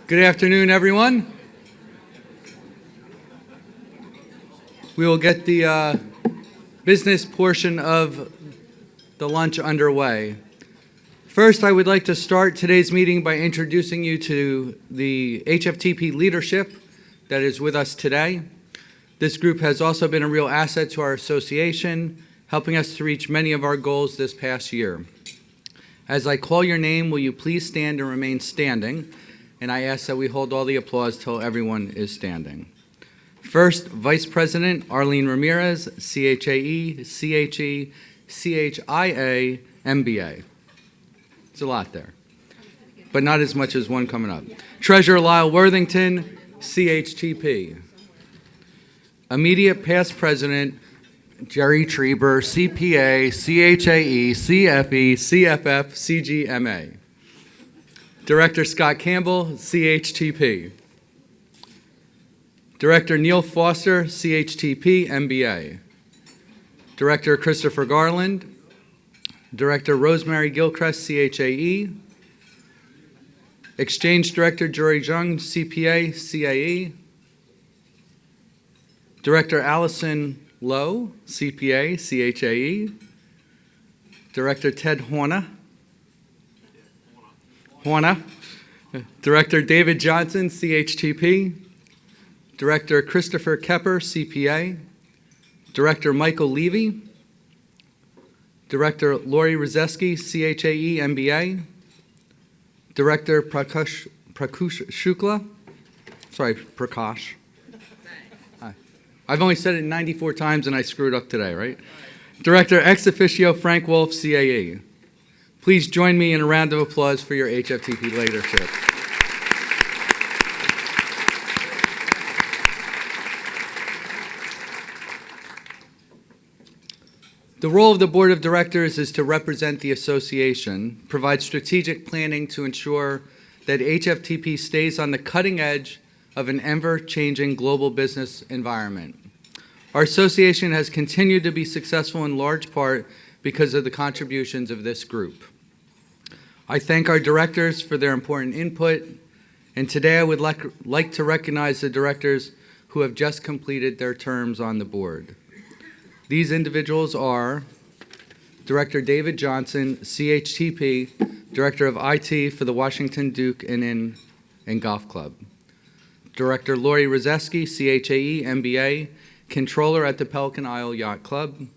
Good afternoon, everyone. We will get the business portion of the lunch underway. First, I would like to start today's meeting by introducing you to the HFTP leadership that is with us today. This group has also been a real asset to our association, helping us to reach many of our goals this past year. As I call your name, will you please stand and remain standing? And I ask that we hold all the applause till everyone is standing. First, Vice President Arlene Ramirez, CHAE, CHE, CHIA, MBA. It's a lot there, but not as much as one coming up. Treasurer Lyle Worthington, CHTP. Immediate past President Jerry Trieber, CPA, CHAE, CFE, CFF, CGMA. Director Scott Campbell, CHTP. Director Neil Foster, CHTP, MBA. Director Christopher Garland. Director Rosemary Gilchrist, CHAE. Exchange Director Jory Jung, CPA, CAE. Director Allison Lowe, CPA, CHAE. Director Ted Horna. Director David Johnson, CHTP. Director Christopher Kepper, CPA. Director Michael Levy. Director Lori Rozeski, CHAE, MBA. Director Prakash Shukla. Prakash. Hi. I've only said it 94 times and I screwed up today, right? Director Ex Officio Frank Wolf, CAE. Please join me in a round of applause for your HFTP leadership. The role of the Board of Directors is to represent the association, provide strategic planning to ensure that HFTP stays on the cutting edge of an ever-changing global business environment. Our association has continued to be successful in large part because of the contributions of this group. I thank our directors for their important input, and today I would like to recognize the directors who have just completed their terms on the board. These individuals are Director David Johnson, CHTP, Director of IT for the Washington Duke and Inn and Golf Club. Director Lori Rozeski, CHAE, MBA, Controller at the Pelican Isle Yacht Club,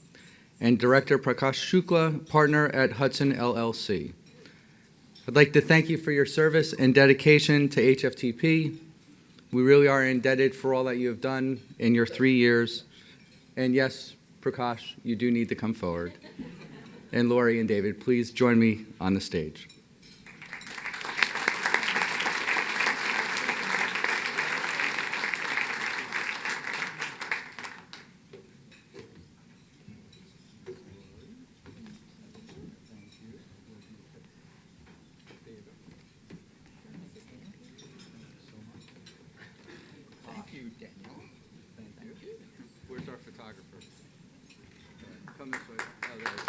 and Director Prakash Shukla, Partner at Hudson LLC. I'd like to thank you for your service and dedication to HFTP. We really are indebted for all that you have done in your 3 years. And yes, Prakash, you do need to come forward. And Lori and David, please join me on the stage. Thank you, Daniel. Thank you. Where's our photographer? Come this way. Oh, there he is.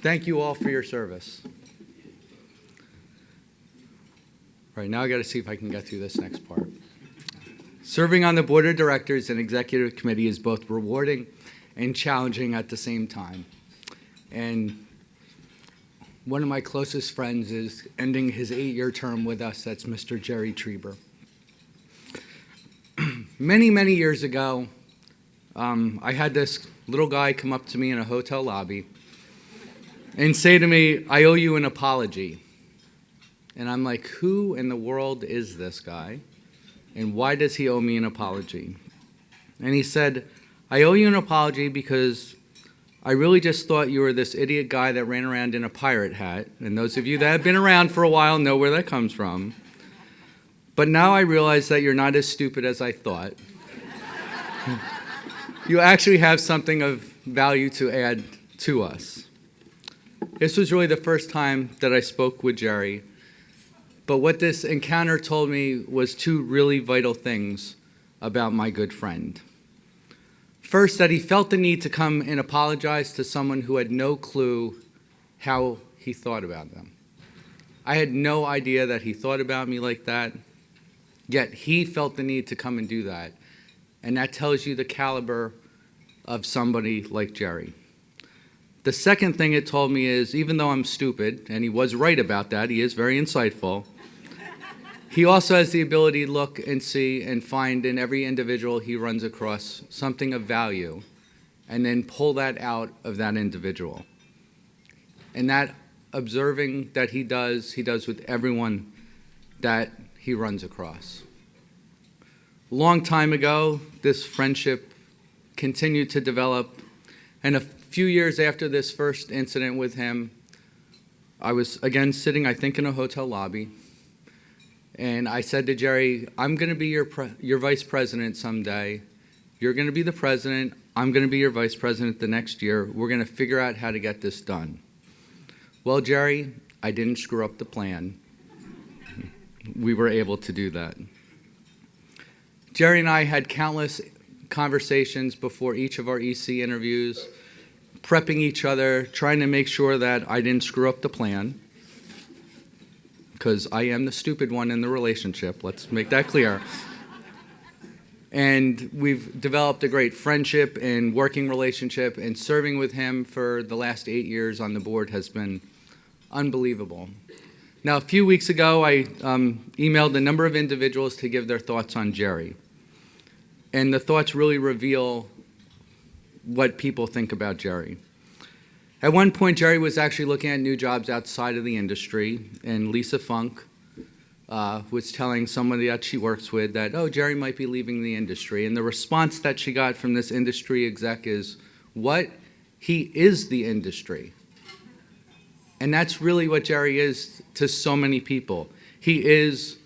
Thank you all for your service. All right, now I got to see if I can get through this next part. Serving on the board of directors and executive committee is both rewarding and challenging at the same time. And one of my closest friends is ending his 8-year term with us. That's Mr. Jerry Trieber. Many, many years ago, I had this little guy come up to me in a hotel lobby and say to me, "I owe you an apology." And I'm like, who in the world is this guy? And why does he owe me an apology? And he said, "I owe you an apology because I really just thought you were this idiot guy that ran around in a pirate hat. And those of you that have been around for a while know where that comes from. But now I realize that you're not as stupid as I thought. You actually have something of value to add to us." This was really the first time that I spoke with Jerry. But what this encounter told me was two really vital things about my good friend. First, that he felt the need to come and apologize to someone who had no clue how he thought about them. I had no idea that he thought about me like that, yet he felt the need to come and do that. And that tells you the caliber of somebody like Jerry. The second thing it told me is, even though I'm stupid, and he was right about that, he is very insightful, he also has the ability to look and see and find in every individual he runs across something of value, and then pull that out of that individual. And that observing that he does with everyone that he runs across. A long time ago, this friendship continued to develop, and a few years after this first incident with him, I was again sitting, I think, in a hotel lobby, and I said to Jerry, I'm going to be your vice president someday. You're going to be the president. I'm going to be your vice president the next year. We're going to figure out how to get this done. Well, Jerry, I didn't screw up the plan. We were able to do that. Jerry and I had countless conversations before each of our EC interviews, prepping each other, trying to make sure that I didn't screw up the plan, because I am the stupid one in the relationship. Let's make that clear. And we've developed a great friendship and working relationship, and serving with him for the last 8 years on the board has been unbelievable. Now, a few weeks ago, I emailed a number of individuals to give their thoughts on Jerry. And the thoughts really reveal what people think about Jerry. At one point, Jerry was actually looking at new jobs outside of the industry, and Lisa Funk was telling somebody that she works with that, oh, Jerry might be leaving the industry. And the response that she got from this industry exec is, what? He is the industry. And that's really what Jerry is to so many people. He is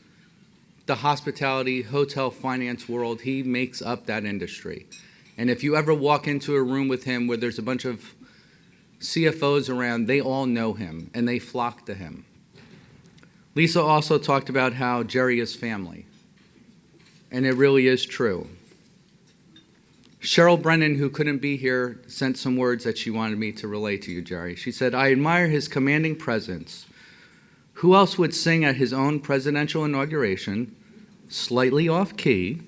the hospitality, hotel, finance world. He makes up that industry. And if you ever walk into a room with him where there's a bunch of CFOs around, they all know him and they flock to him. Lisa also talked about how Jerry is family. And it really is true. Cheryl Brennan, who couldn't be here, sent some words that she wanted me to relay to you, Jerry. She said, I admire his commanding presence. Who else would sing at his own presidential inauguration, slightly off key,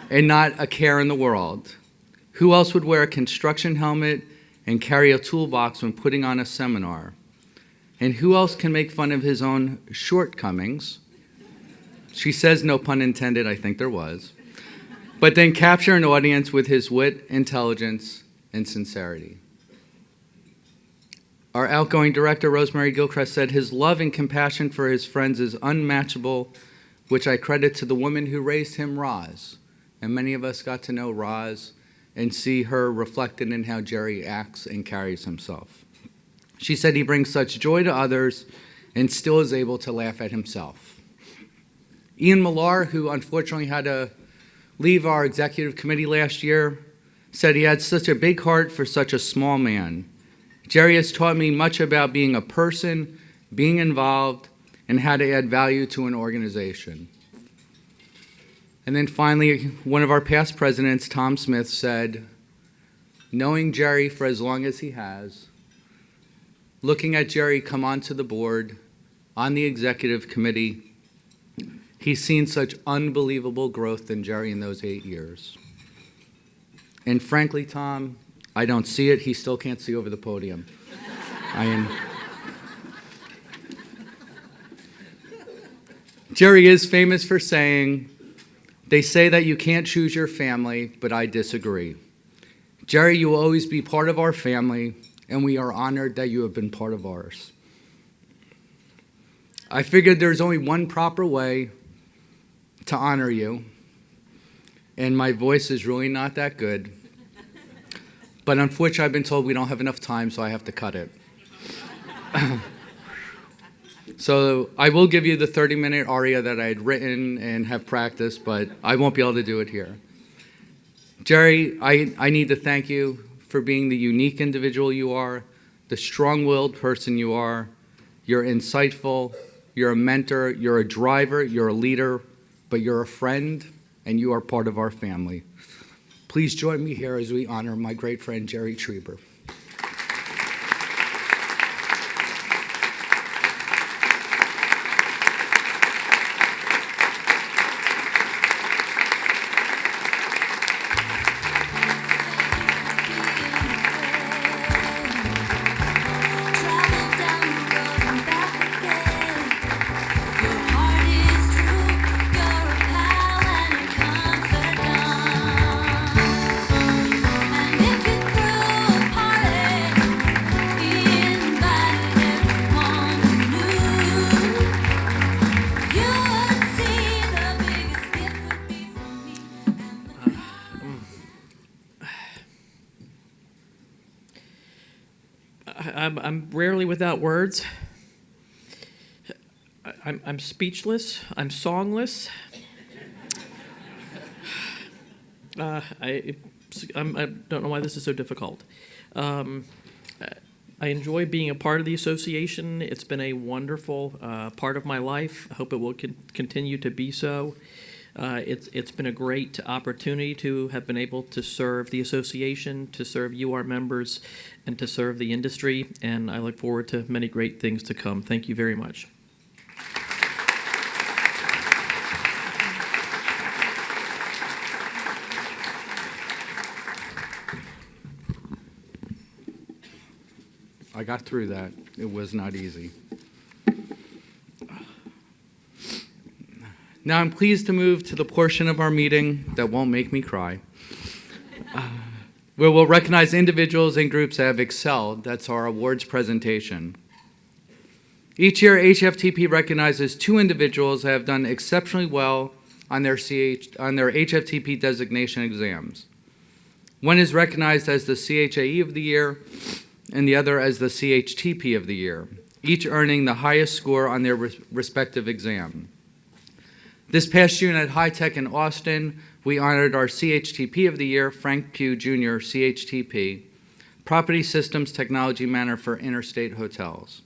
and not a care in the world? Who else would wear a construction helmet and carry a toolbox when putting on a seminar? And who else can make fun of his own shortcomings? She says no pun intended, I think there was. But then capture an audience with his wit, intelligence, and sincerity. Our outgoing director, Rosemary Gilchrist, said his love and compassion for his friends is unmatchable, which I credit to the woman who raised him, Roz. And many of us got to know Roz and see her reflected in how Jerry acts and carries himself. She said he brings such joy to others and still is able to laugh at himself. Ian Millar, who unfortunately had to leave our executive committee last year, said he had such a big heart for such a small man. Jerry has taught me much about being a person, being involved, and how to add value to an organization. And then finally, one of our past presidents, Tom Smith, said, knowing Jerry for as long as he has, looking at Jerry come onto the board, on the executive committee, he's seen such unbelievable growth in Jerry in those 8 years. And frankly, Tom, I don't see it. He still can't see over the podium. Jerry is famous for saying, they say that you can't choose your family, but I disagree. Jerry, you will always be part of our family, and we are honored that you have been part of ours. I figured there's only one proper way to honor you, and my voice is really not that good, but unfortunately I've been told we don't have enough time, so I have to cut it. So I will give you the 30-minute aria that I had written and have practiced, but I won't be able to do it here. Jerry, I need to thank you for being the unique individual you are, the strong-willed person you are. You're insightful, you're a mentor, you're a driver, you're a leader, but you're a friend, and you are part of our family. Please join me here as we honor my great friend, Jerry Trieber. I'm rarely without words. I'm speechless. I'm songless. I don't know why this is so difficult. I enjoy being a part of the association. It's been a wonderful part of my life. I hope it will continue to be so. It's been a great opportunity to have been able to serve the association, to serve you, our members, and to serve the industry, and I look forward to many great things to come. Thank you very much. I got through that. It was not easy. Now I'm pleased to move to the portion of our meeting that won't make me cry, where we'll recognize individuals and groups that have excelled. That's our awards presentation. Each year, HFTP recognizes 2 individuals that have done exceptionally well on their HFTP designation exams. One is recognized as the CHAE of the year, and the other as the CHTP of the year, each earning the highest score on their respective exam. This past June at High Tech in Austin, we honored our CHTP of the year, Frank Pugh Jr., CHTP, Property Systems Technology Manager for Interstate Hotels.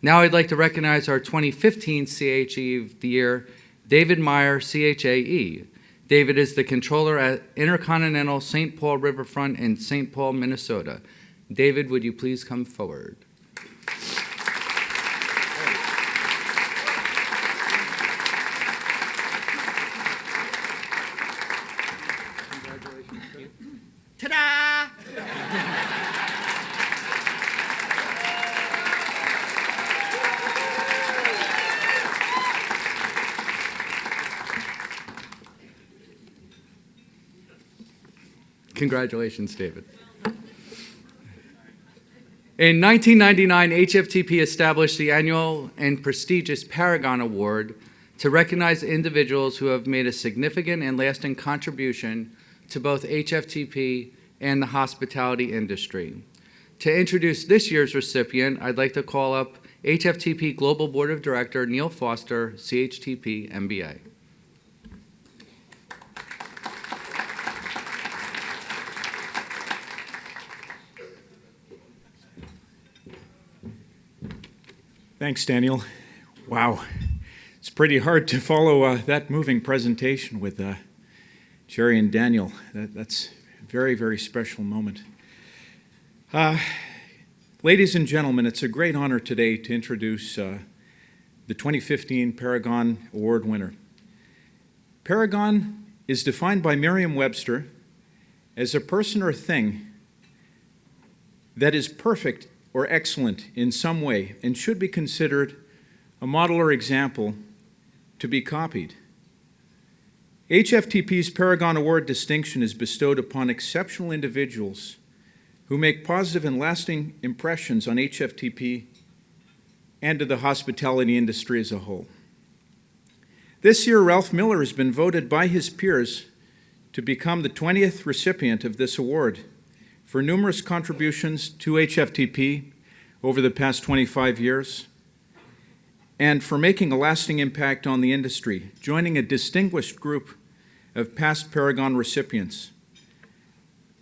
Now I'd like to recognize our 2015 CHE of the year, David Meyer, CHAE. David is the controller at Intercontinental St. Paul Riverfront in St. Paul, Minnesota. David, would you please come forward? Ta-da! Congratulations, David. In 1999, HFTP established the annual and prestigious Paragon Award to recognize individuals who have made a significant and lasting contribution to both HFTP and the hospitality industry. To introduce this year's recipient, I'd like to call up HFTP Global Board of Director Neil Foster, CHTP MBA. Thanks, Daniel. Wow, it's pretty hard to follow that moving presentation with Jerry and Daniel. That's a very, very special moment. Ladies and gentlemen, it's a great honor today to introduce the 2015 Paragon Award winner. Paragon is defined by Merriam-Webster as a person or thing that is perfect or excellent in some way and should be considered a model or example to be copied. HFTP's Paragon Award distinction is bestowed upon exceptional individuals who make positive and lasting impressions on HFTP and to the hospitality industry as a whole. This year, Ralph Miller has been voted by his peers to become the 20th recipient of this award for numerous contributions to HFTP over the past 25 years, and for making a lasting impact on the industry, joining a distinguished group of past Paragon recipients.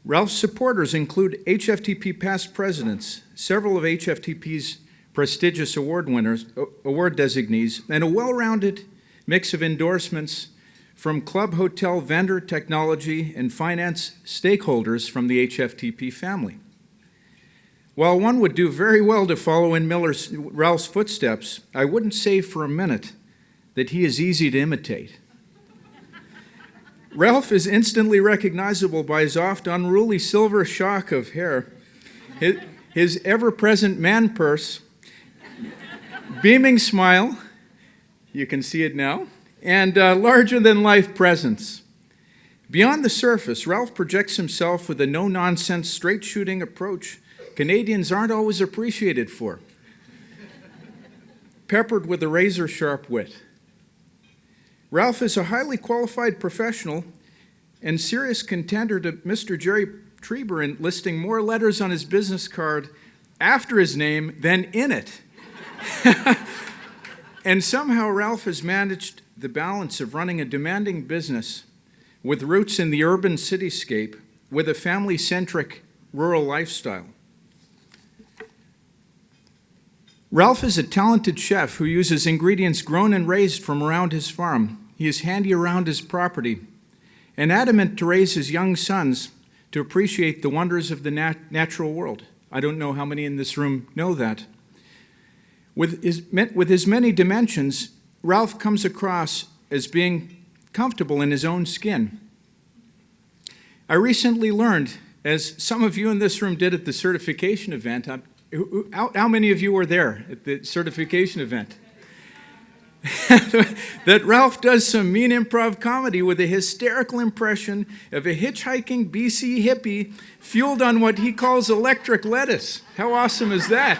Ralph's supporters include HFTP past presidents, several of HFTP's prestigious award winners, award designees, and a well-rounded mix of endorsements from club, hotel, vendor, technology, and finance stakeholders from the HFTP family. While one would do very well to follow in Ralph's footsteps, I wouldn't say for a minute that he is easy to imitate. Ralph is instantly recognizable by his oft unruly silver shock of hair, his ever-present man purse, beaming smile, you can see it now, and larger-than-life presence. Beyond the surface, Ralph projects himself with a no-nonsense, straight-shooting approach Canadians aren't always appreciated for, peppered with a razor-sharp wit. Ralph is a highly qualified professional and serious contender to Mr. Jerry Trieber in listing more letters on his business card after his name than in it. And somehow Ralph has managed the balance of running a demanding business with roots in the urban cityscape with a family-centric rural lifestyle. Ralph is a talented chef who uses ingredients grown and raised from around his farm. He is handy around his property and adamant to raise his young sons to appreciate the wonders of the natural world. I don't know how many in this room know that. With his many dimensions, Ralph comes across as being comfortable in his own skin. I recently learned, as some of you in this room did at the certification event, how many of you were there at the certification event? That Ralph does some mean improv comedy with a hysterical impression of a hitchhiking BC hippie fueled on what he calls electric lettuce. How awesome is that?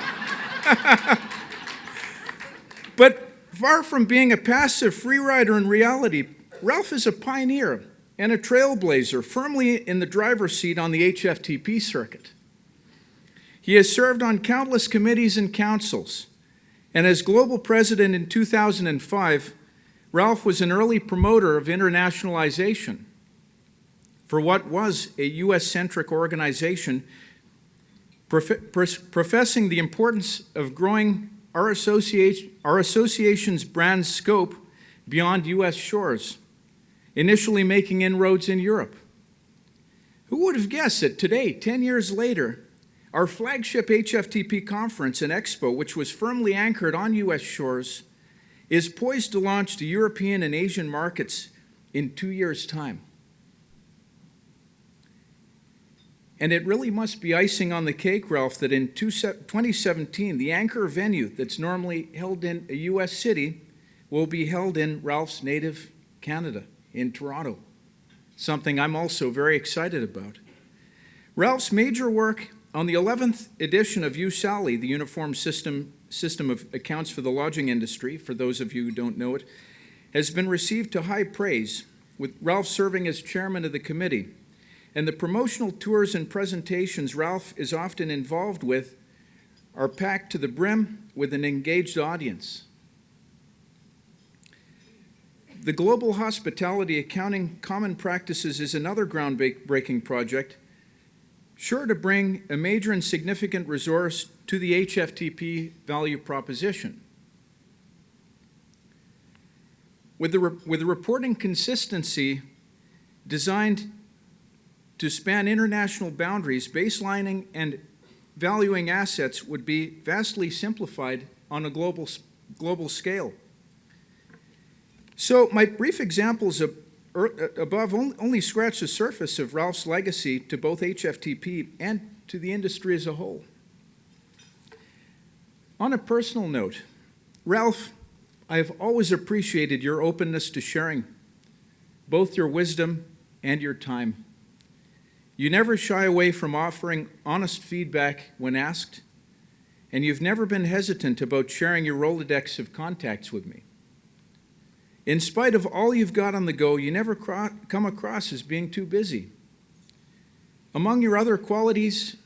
But far from being a passive freerider in reality, Ralph is a pioneer and a trailblazer firmly in the driver's seat on the HFTP circuit. He has served on countless committees and councils, and as global president in 2005, Ralph was an early promoter of internationalization for what was a U.S.-centric organization, professing the importance of growing our association's brand scope beyond U.S. shores, initially making inroads in Europe. Who would have guessed that today, 10 years later, our flagship HFTP conference and expo, which was firmly anchored on U.S. shores, is poised to launch to European and Asian markets in 2 years' time. And it really must be icing on the cake, Ralph, that in 2017, the anchor venue that's normally held in a U.S. city will be held in Ralph's native Canada, in Toronto, something I'm also very excited about. Ralph's major work on the 11th edition of USALI, the Uniform System of Accounts for the Lodging Industry, for those of you who don't know it, has been received to high praise, with Ralph serving as chairman of the committee. And the promotional tours and presentations Ralph is often involved with are packed to the brim with an engaged audience. The Global Hospitality Accounting Common Practices is another groundbreaking project, sure to bring a major and significant resource to the HFTP value proposition. With the reporting consistency designed to span international boundaries, baselining and valuing assets would be vastly simplified on a global scale. So my brief examples above only scratch the surface of Ralph's legacy to both HFTP and to the industry as a whole. On a personal note, Ralph, I have always appreciated your openness to sharing both your wisdom and your time. You never shy away from offering honest feedback when asked, and you've never been hesitant about sharing your Rolodex of contacts with me. In spite of all you've got on the go, you never come across as being too busy. Among your other qualities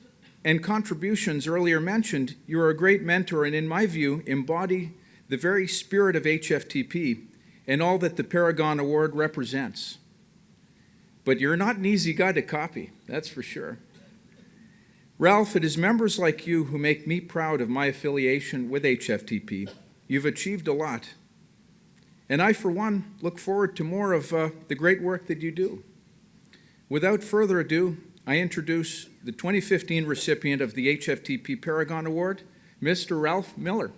and contributions earlier mentioned, you are a great mentor and, in my view, embody the very spirit of HFTP and all that the Paragon Award represents. But you're not an easy guy to copy, that's for sure. Ralph, it is members like you who make me proud of my affiliation with HFTP. You've achieved a lot. And I, for one, look forward to more of the great work that you do. Without further ado, I introduce the 2015 recipient of the HFTP Paragon Award, Mr. Ralph Miller.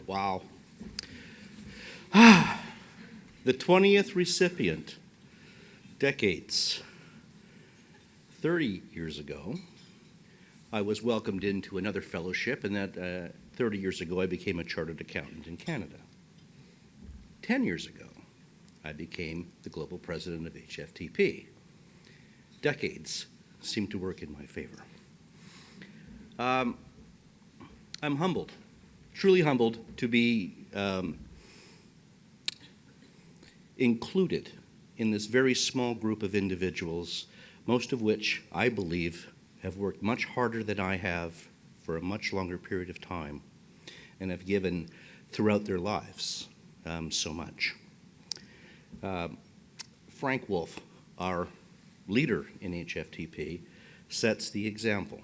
Wow. The 20th recipient, decades. 30 years ago, I was welcomed into another fellowship, and that 30 years ago, I became a chartered accountant in Canada. 10 years ago, I became the global president of HFTP. Decades seem to work in my favor. I'm humbled, truly humbled to be included in this very small group of individuals, most of which I believe have worked much harder than I have for a much longer period of time and have given throughout their lives so much. Frank Wolf, our leader in HFTP, sets the example.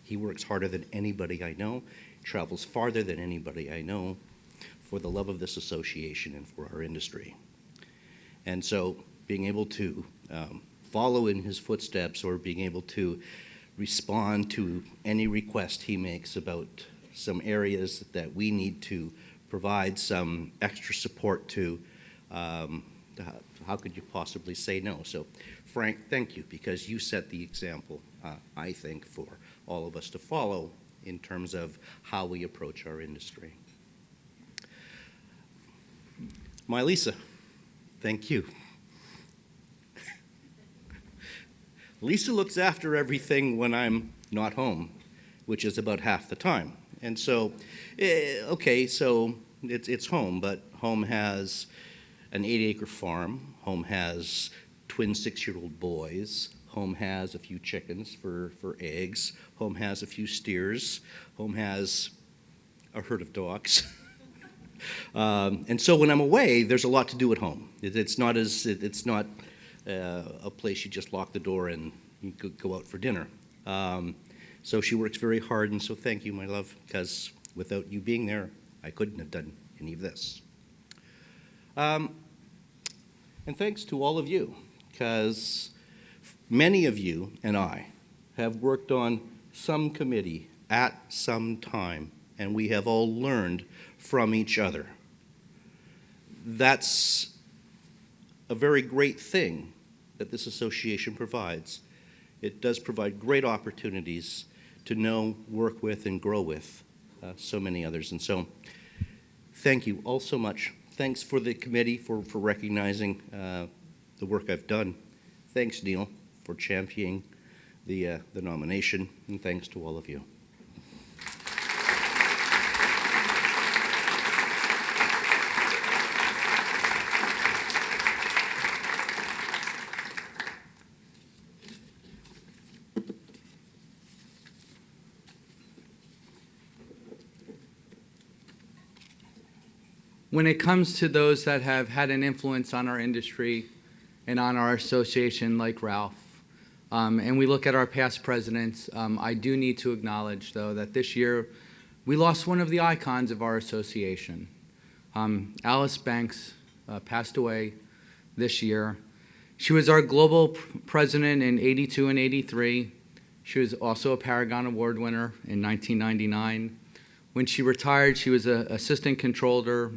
He works harder than anybody I know, travels farther than anybody I know for the love of this association and for our industry. And so being able to follow in his footsteps or being able to respond to any request he makes about some areas that we need to provide some extra support to, how could you possibly say no? So Frank, thank you, because you set the example, I think, for all of us to follow in terms of how we approach our industry. My Lisa, thank you. Lisa looks after everything when I'm not home, which is about half the time. And so, okay, so it's home, but home has an 8-acre farm. Home has twin 6-year-old boys. Home has a few chickens for eggs. Home has a few steers. Home has a herd of dogs. And so when I'm away, there's a lot to do at home. It's not a place you just lock the door and you go out for dinner. So she works very hard, and so thank you, my love, because without you being there, I couldn't have done any of this. And thanks to all of you, because many of you and I have worked on some committee at some time, and we have all learned from each other. That's a very great thing that this association provides. It does provide great opportunities to know, work with, and grow with so many others. And so thank you all so much. Thanks for the committee for recognizing the work I've done. Thanks, Neil, for championing the nomination, and thanks to all of you. When it comes to those that have had an influence on our industry and on our association, like Ralph, and we look at our past presidents, I do need to acknowledge, though, that this year we lost one of the icons of our association. Alice Banks passed away this year. She was our global president in '82 and '83. She was also a Paragon Award winner in 1999. When she retired, she was an assistant controller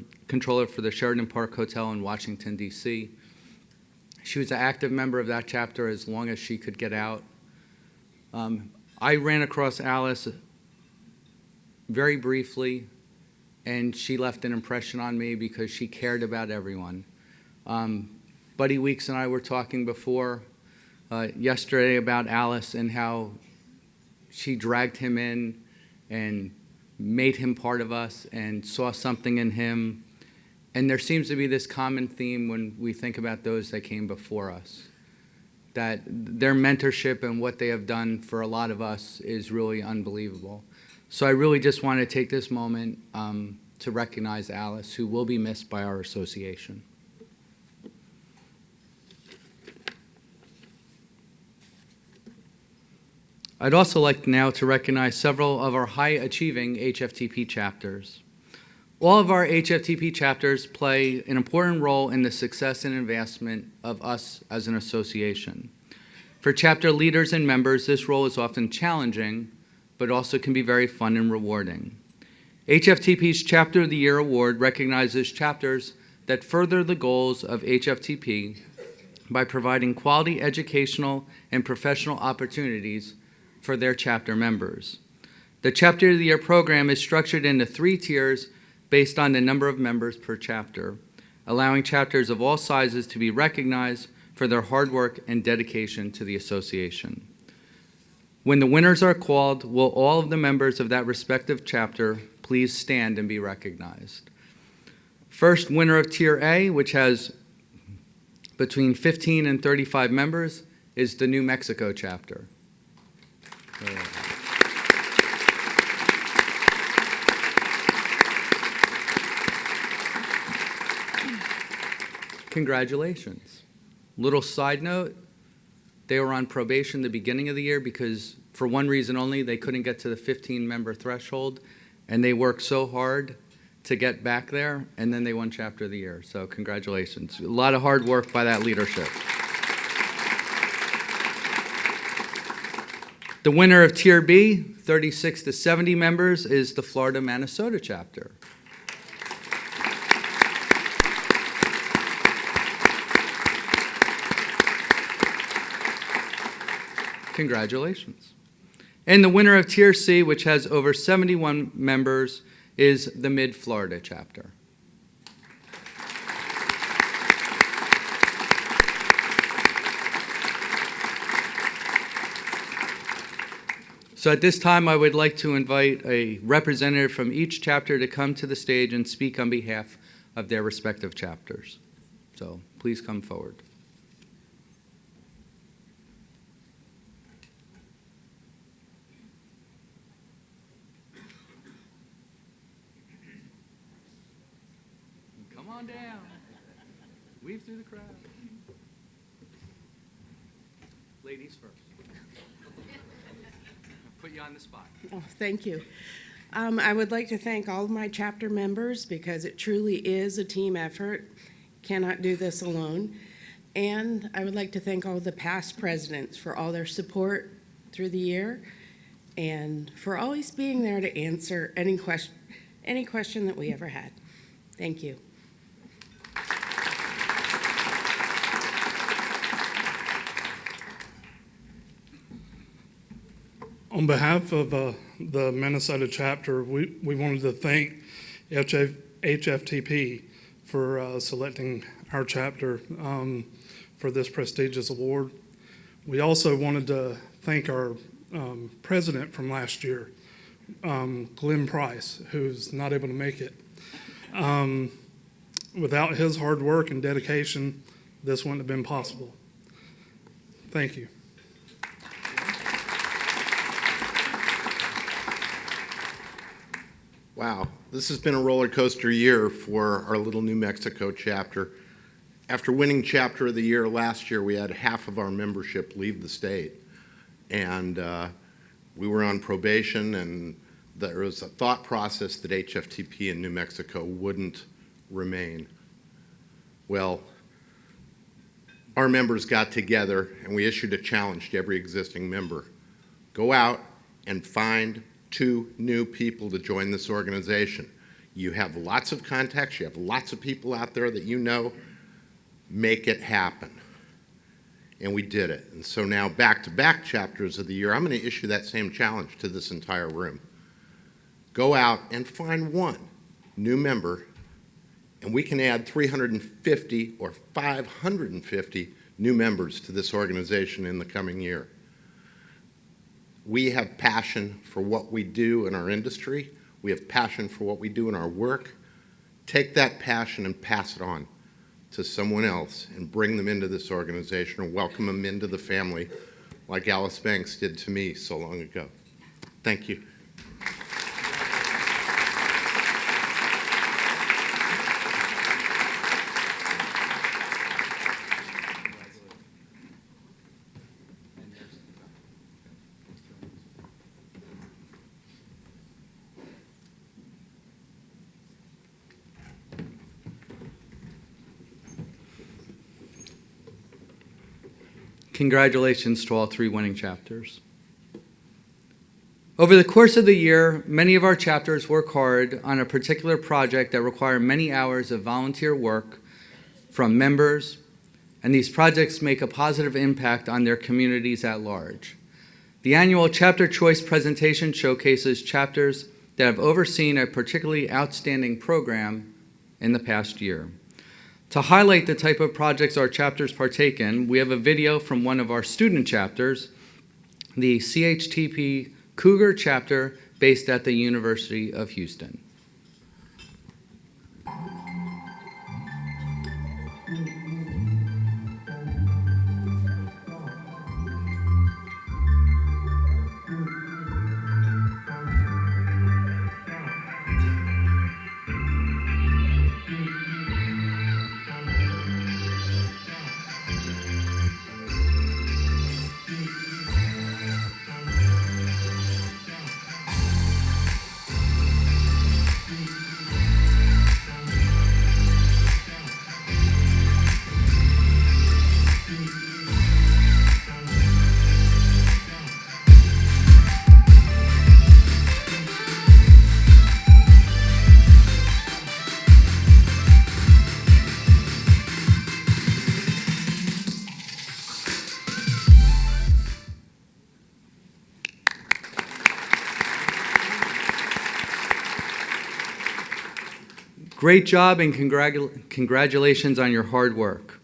for the Sheridan Park Hotel in Washington, D.C. She was an active member of that chapter as long as she could get out. I ran across Alice very briefly, and she left an impression on me because she cared about everyone. Buddy Weeks and I were talking before yesterday about Alice and how she dragged him in and made him part of us and saw something in him And there seems to be this common theme when we think about those that came before us, that their mentorship and what they have done for a lot of us is really unbelievable. So I really just want to take this moment to recognize Alice, who will be missed by our association. I'd also like now to recognize several of our high-achieving HFTP chapters. All of our HFTP chapters play an important role in the success and advancement of us as an association. For chapter leaders and members, this role is often challenging, but also can be very fun and rewarding. HFTP's Chapter of the Year Award recognizes chapters that further the goals of HFTP by providing quality educational and professional opportunities for their chapter members. The Chapter of the Year program is structured into 3 tiers based on the number of members per chapter, allowing chapters of all sizes to be recognized for their hard work and dedication to the association. When the winners are called, will all of the members of that respective chapter please stand and be recognized? First winner of Tier A, which has between 15 and 35 members, is the New Mexico chapter. Congratulations. Little side note, they were on probation the beginning of the year because for one reason only, they couldn't get to the 15-member threshold, and they worked so hard to get back there, and then they won Chapter of the Year. So congratulations. A lot of hard work by that leadership. The winner of Tier B, 36 to 70 members, is the Florida-Minnesota chapter. Congratulations. And the winner of Tier C, which has over 71 members, is the Mid-Florida chapter. So at this time, I would like to invite a representative from each chapter to come to the stage and speak on behalf of their respective chapters. So please come forward. Come on down. Weave through the crowd. Ladies first. Put you on the spot. Oh, thank you. I would like to thank all of my chapter members because it truly is a team effort. Cannot do this alone. And I would like to thank all the past presidents for all their support through the year and for always being there to answer any question that we ever had. Thank you. On behalf of the Minnesota chapter, we wanted to thank HFTP for selecting our chapter for this prestigious award. We also wanted to thank our president from last year, Glenn Price, who's not able to make it. Without his hard work and dedication, this wouldn't have been possible. Thank you. Wow, this has been a roller coaster year for our little New Mexico chapter. After winning Chapter of the Year last year, we had half of our membership leave the state. And we were on probation, and there was a thought process that HFTP in New Mexico wouldn't remain. Well, our members got together, and we issued a challenge to every existing member. Go out and find 2 new people to join this organization. You have lots of contacts, you have lots of people out there that you know. Make it happen. And we did it. And so now back-to-back chapters of the year, I'm going to issue that same challenge to this entire room. Go out and find 1 new member, and we can add 350 or 550 new members to this organization in the coming year. We have passion for what we do in our industry. We have passion for what we do in our work. take that passion and pass it on to someone else and bring them into this organization or welcome them into the family like Alice Banks did to me so long ago. Thank you. Congratulations to all 3 winning chapters. Over the course of the year, many of our chapters work hard on a particular project that require many hours of volunteer work from members, and these projects make a positive impact on their communities at large. The annual Chapter Choice presentation showcases chapters that have overseen a particularly outstanding program in the past year. To highlight the type of projects our chapters partake in, we have a video from one of our student chapters, the CHTP Cougar chapter based at the University of Houston. Great job and congratulations on your hard work.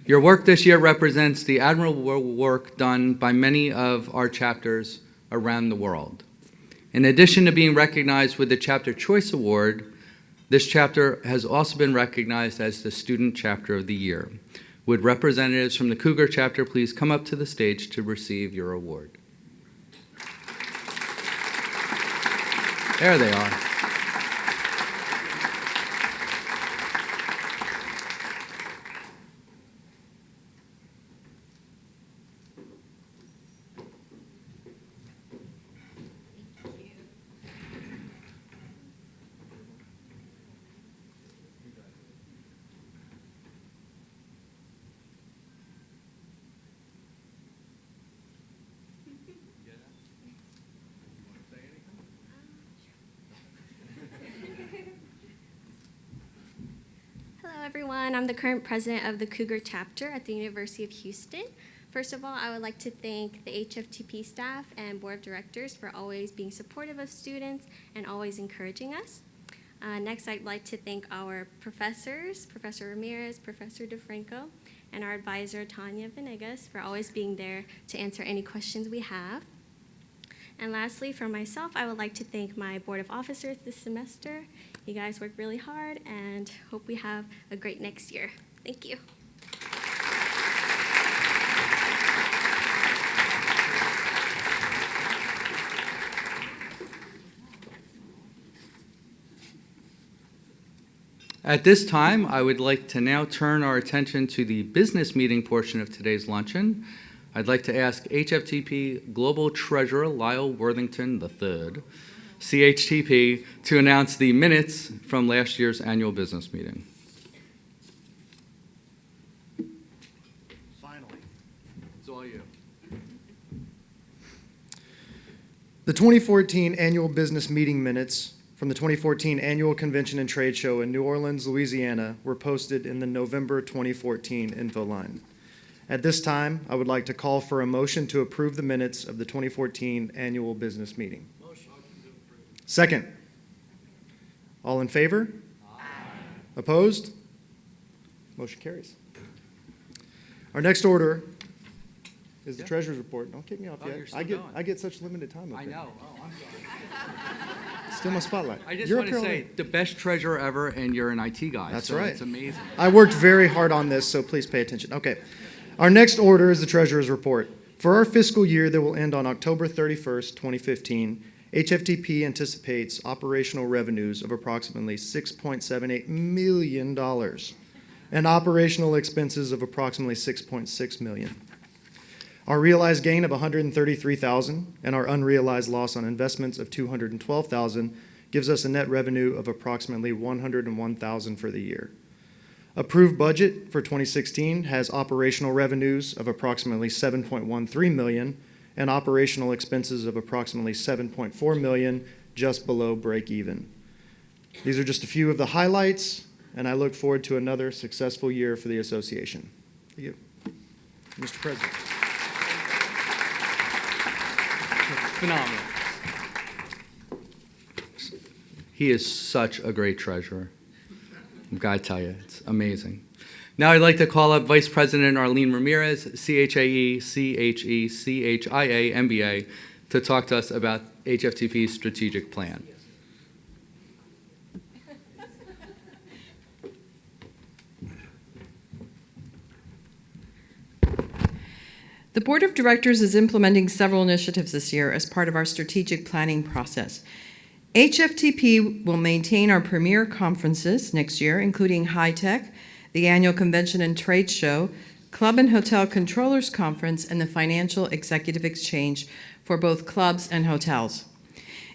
Your work this year represents the admirable work done by many of our chapters around the world. In addition to being recognized with the Chapter Choice Award, this chapter has also been recognized as the Student Chapter of the Year. Would representatives from the Cougar chapter please come up to the stage to receive your award? There they are. Hello, everyone. I'm the current president of the Cougar chapter at the University of Houston. First of all, I would like to thank the HFTP staff and board of directors for always being supportive of students and always encouraging us. Next, I'd like to thank our professors, Professor Ramirez, Professor DeFranco, and our advisor, Tanya Venegas, for always being there to answer any questions we have. And lastly, for myself, I would like to thank my board of officers this semester. You guys worked really hard and hope we have a great next year. Thank you. At this time, I would like to now turn our attention to the business meeting portion of today's luncheon. I'd like to ask HFTP Global Treasurer Lyle Worthington III, CHTP, to announce the minutes from last year's annual business meeting. Finally. It's all you. The 2014 annual business meeting minutes from the 2014 Annual Convention and Trade Show in New Orleans, Louisiana were posted in the November 2014 info line. At this time, I would like to call for a motion to approve the minutes of the 2014 annual business meeting. Motion to approve. Second. All in favor? Aye. Opposed? Motion carries. Our next order is the Yeah. treasurer's report. Don't kick me off Oh, yet. you're still going. I get such limited time up I here. know. Oh, I'm sorry. Still my spotlight. I just You're want up to here say, already. the best treasurer ever, and you're an IT guy. That's so right. It's amazing. I worked very hard on this, so please pay attention. Okay. Our next order is the treasurer's report. For our fiscal year that will end on October 31st, 2015, HFTP anticipates operational revenues of approximately $6.78 million and operational expenses of approximately $6.6 million. Our realized gain of $133,000 and our unrealized loss on investments of $212,000 gives us a net revenue of approximately $101,000 for the year. Approved budget for 2016 has operational revenues of approximately $7.13 million and operational expenses of approximately $7.4 million, just below break even. These are just a few of the highlights, and I look forward to another successful year for the association. Thank you. Mr. President. Phenomenal. He is such a great treasurer. I've got to tell you, it's amazing. Now I'd like to call up Vice President Arlene Ramirez, CHAE, CHE, CHIA, MBA, to talk to us about HFTP's strategic plan. The Board of Directors is implementing several initiatives this year as part of our strategic planning process. HFTP will maintain our premier conferences next year, including High Tech, the Annual Convention and Trade Show, Club and Hotel Controllers Conference, and the Financial Executive Exchange for both clubs and hotels.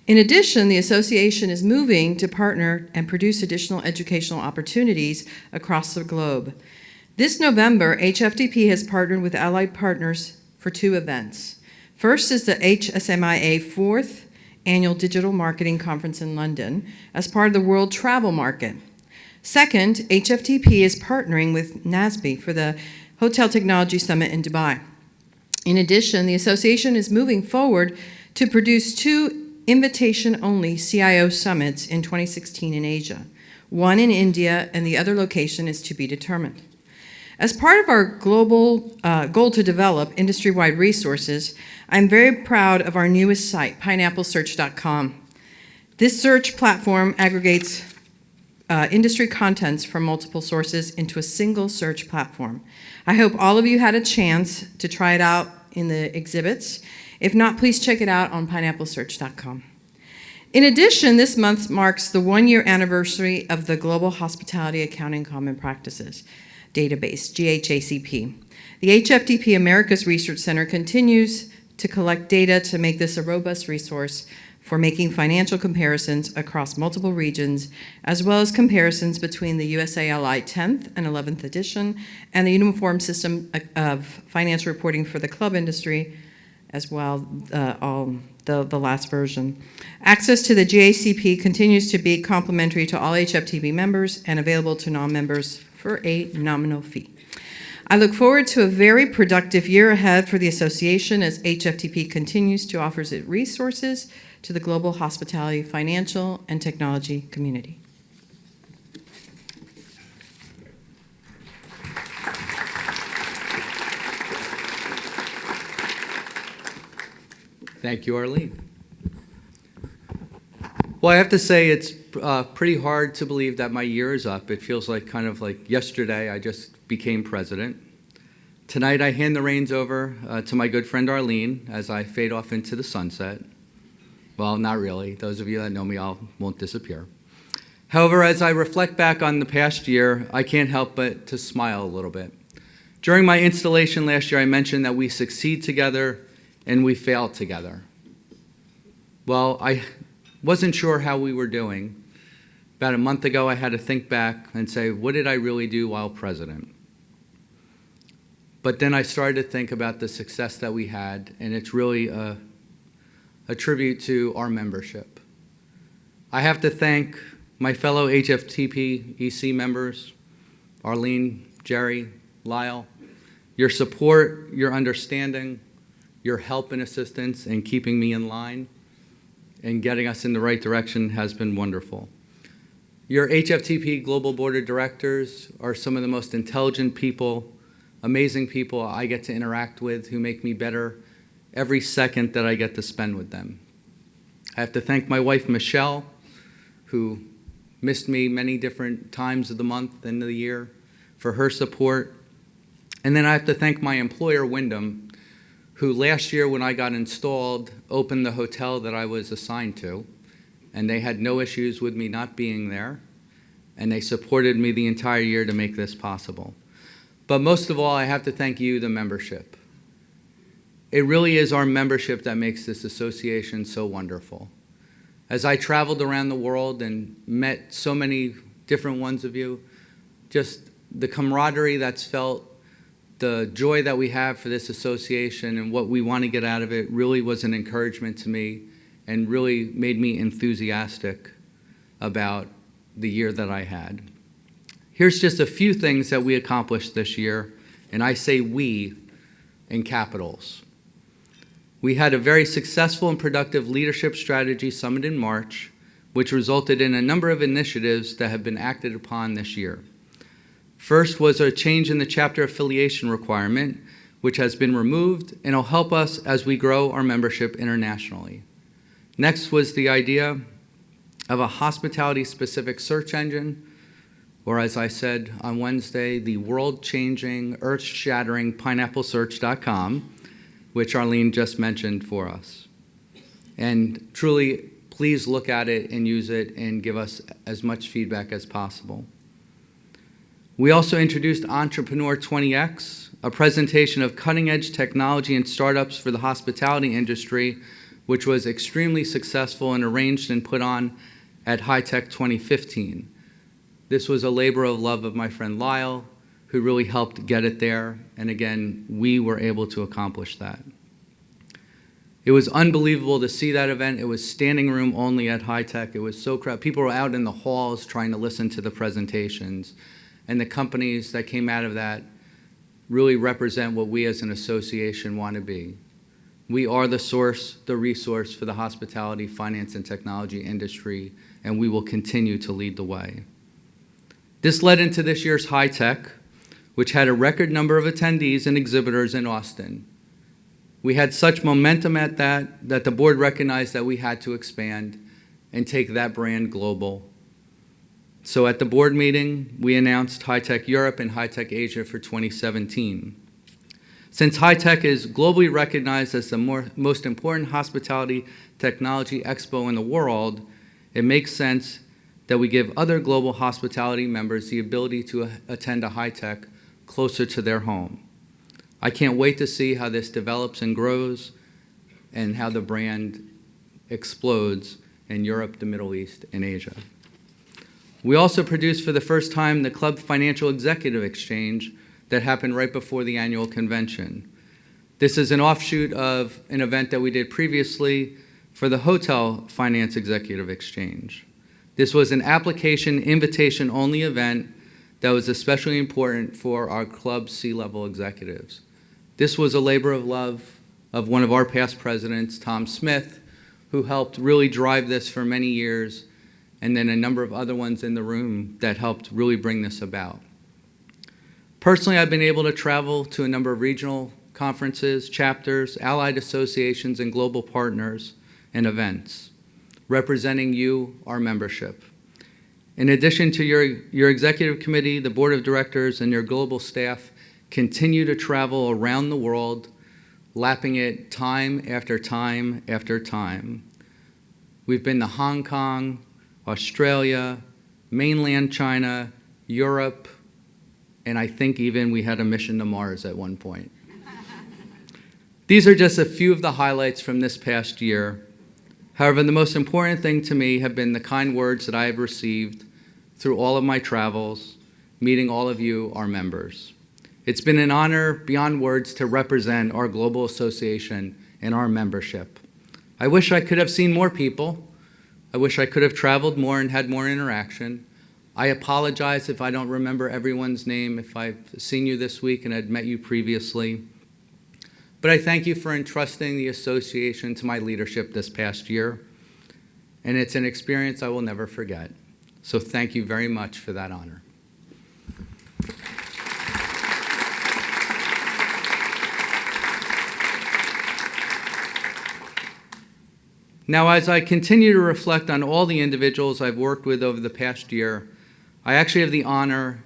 In addition, the association is moving to partner and produce additional educational opportunities across the globe. This November, HFTP has partnered with allied partners for 2 events. First is the HSMIA 4th Annual Digital Marketing Conference in London as part of the World Travel Market. Second, HFTP is partnering with NASB for the Hotel Technology Summit in Dubai. In addition, the association is moving forward to produce 2 invitation-only CIO summits in 2016 in Asia, one in India and the other location is to be determined. As part of our global goal to develop industry-wide resources, I'm very proud of our newest site, pineapplesearch.com. This search platform aggregates industry contents from multiple sources into a single search platform. I hope all of you had a chance to try it out in the exhibits. If not, please check it out on pineapplesearch.com. In addition, this month marks the 1-year anniversary of the Global Hospitality Accounting Common Practices database, GHACP. The HFTP Americas Research Center continues to collect data to make this a robust resource for making financial comparisons across multiple regions, as well as comparisons between the USALI 10th and 11th edition and the Uniform System of Financial Reporting for the club industry, as well, the last version. Access to the GACP continues to be complimentary to all HFTP members and available to non-members for a nominal fee. I look forward to a very productive year ahead for the association as HFTP continues to offer its resources to the global hospitality, financial, and technology community. Thank you, Arlene. Well, I have to say it's pretty hard to believe that my year is up. It feels like kind of like yesterday I just became president. Tonight I hand the reins over to my good friend Arlene as I fade off into the sunset. Well, not really. Those of you that know me, I won't disappear. However, as I reflect back on the past year, I can't help but to smile a little bit. During my installation last year, I mentioned that we succeed together and we fail together. Well, I wasn't sure how we were doing. About a month ago, I had to think back and say, what did I really do while president? But then I started to think about the success that we had, and it's really a tribute to our membership. I have to thank my fellow HFTP EC members, Arlene, Jerry, Lyle. Your support, your understanding, your help and assistance in keeping me in line and getting us in the right direction has been wonderful. Your HFTP Global Board of Directors are some of the most intelligent people amazing people I get to interact with who make me better every second that I get to spend with them. I have to thank my wife, Michelle, who missed me many different times of the month and of the year, for her support. And then I have to thank my employer, Wyndham, who last year when I got installed, opened the hotel that I was assigned to, and they had no issues with me not being there, and they supported me the entire year to make this possible. But most of all, I have to thank you, the membership. It really is our membership that makes this association so wonderful. As I traveled around the world and met so many different ones of you, just the camaraderie that's felt, the joy that we have for this association and what we want to get out of it really was an encouragement to me and really made me enthusiastic about the year that I had. Here's just a few things that we accomplished this year, and I say we in capitals. We had a very successful and productive leadership strategy summit in March, which resulted in a number of initiatives that have been acted upon this year. First was a change in the chapter affiliation requirement, which has been removed and will help us as we grow our membership internationally. Next was the idea of a hospitality-specific search engine, or as I said on Wednesday, the world-changing, earth-shattering pineapplesearch.com, which Arlene just mentioned for us. And truly, please look at it and use it and give us as much feedback as possible. We also introduced Entrepreneur 20X, a presentation of cutting-edge technology and startups for the hospitality industry, which was extremely successful and arranged and put on at High Tech 2015. This was a labor of love of my friend Lyle, who really helped get it there, and again, we were able to accomplish that. It was unbelievable to see that event. It was standing room only at High Tech. It was so crowded. People were out in the halls trying to listen to the presentations, and the companies that came out of that really represent what we as an association want to be. We are the source, the resource for the hospitality, finance, and technology industry, and we will continue to lead the way. This led into this year's High Tech, which had a record number of attendees and exhibitors in Austin. We had such momentum at that the board recognized that we had to expand and take that brand global. So at the board meeting, we announced High Tech Europe and High Tech Asia for 2017. Since High Tech is globally recognized as the most important hospitality technology expo in the world, it makes sense that we give other global hospitality members the ability to attend a High Tech closer to their home. I can't wait to see how this develops and grows and how the brand explodes in Europe, the Middle East, and Asia. We also produced for the first time the Club Financial Executive Exchange that happened right before the annual convention. This is an offshoot of an event that we did previously for the Hotel Finance Executive Exchange. This was an application invitation-only event that was especially important for our club C-level executives. This was a labor of love of one of our past presidents, Tom Smith, who helped really drive this for many years, and then a number of other ones in the room that helped really bring this about. Personally, I've been able to travel to a number of regional conferences, chapters, allied associations, and global partners and events, representing you, our membership. In addition to your executive committee, the board of directors, and your global staff continue to travel around the world, lapping it time after time after time. We've been to Hong Kong, Australia, mainland China, Europe, and I think even we had a mission to Mars at one point. These are just a few of the highlights from this past year. However, the most important thing to me have been the kind words that I have received through all of my travels, meeting all of you, our members. It's been an honor beyond words to represent our global association and our membership. I wish I could have seen more people. I wish I could have traveled more and had more interaction. I apologize if I don't remember everyone's name, if I've seen you this week and had met you previously. But I thank you for entrusting the association to my leadership this past year, and it's an experience I will never forget. So thank you very much for that honor. Now, as I continue to reflect on all the individuals I've worked with over the past year, I actually have the honor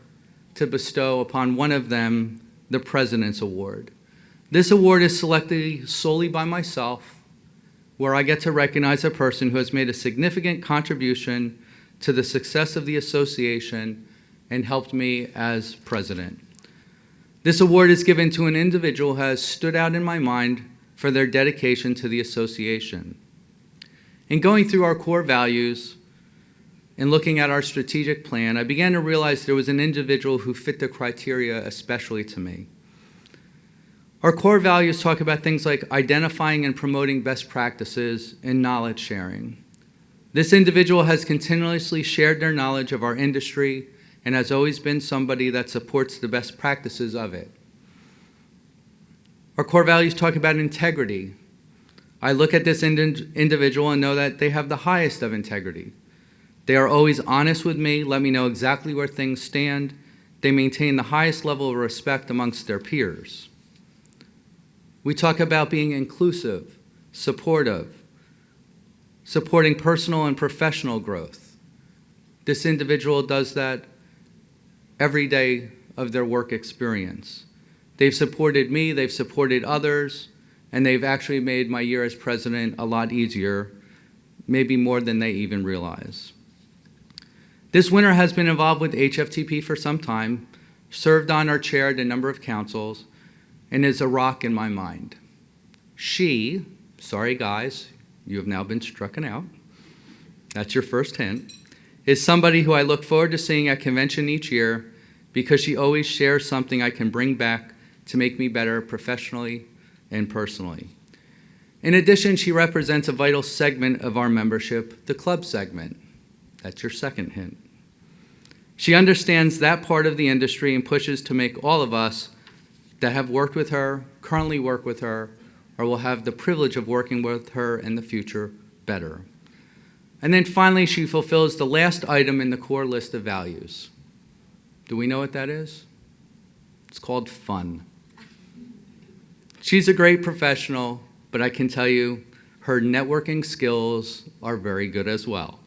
to bestow upon one of them the President's Award. This award is selected solely by myself, where I get to recognize a person who has made a significant contribution to the success of the association and helped me as president. This award is given to an individual who has stood out in my mind for their dedication to the association. In going through our core values and looking at our strategic plan, I began to realize there was an individual who fit the criteria especially to me. Our core values talk about things like identifying and promoting best practices and knowledge sharing. This individual has continuously shared their knowledge of our industry and has always been somebody that supports the best practices of it. Our core values talk about integrity. I look at this individual and know that they have the highest of integrity. They are always honest with me, let me know exactly where things stand. They maintain the highest level of respect amongst their peers. We talk about being inclusive, supportive, supporting personal and professional growth. This individual does that every day of their work experience. They've supported me, they've supported others, and they've actually made my year as president a lot easier, maybe more than they even realize. This winter has been involved with HFTP for some time, served on or chaired a number of councils, and is a rock in my mind. She, sorry guys, you have now been strucken out. That's your first hint. Is somebody who I look forward to seeing at convention each year because she always shares something I can bring back to make me better professionally and personally. In addition, she represents a vital segment of our membership, the club segment. That's your second hint. She understands that part of the industry and pushes to make all of us that have worked with her, currently work with her, or will have the privilege of working with her in the future better. And then finally, she fulfills the last item in the core list of values. Do we know what that is? It's called fun. She's a great professional, but I can tell you her networking skills are very good as well.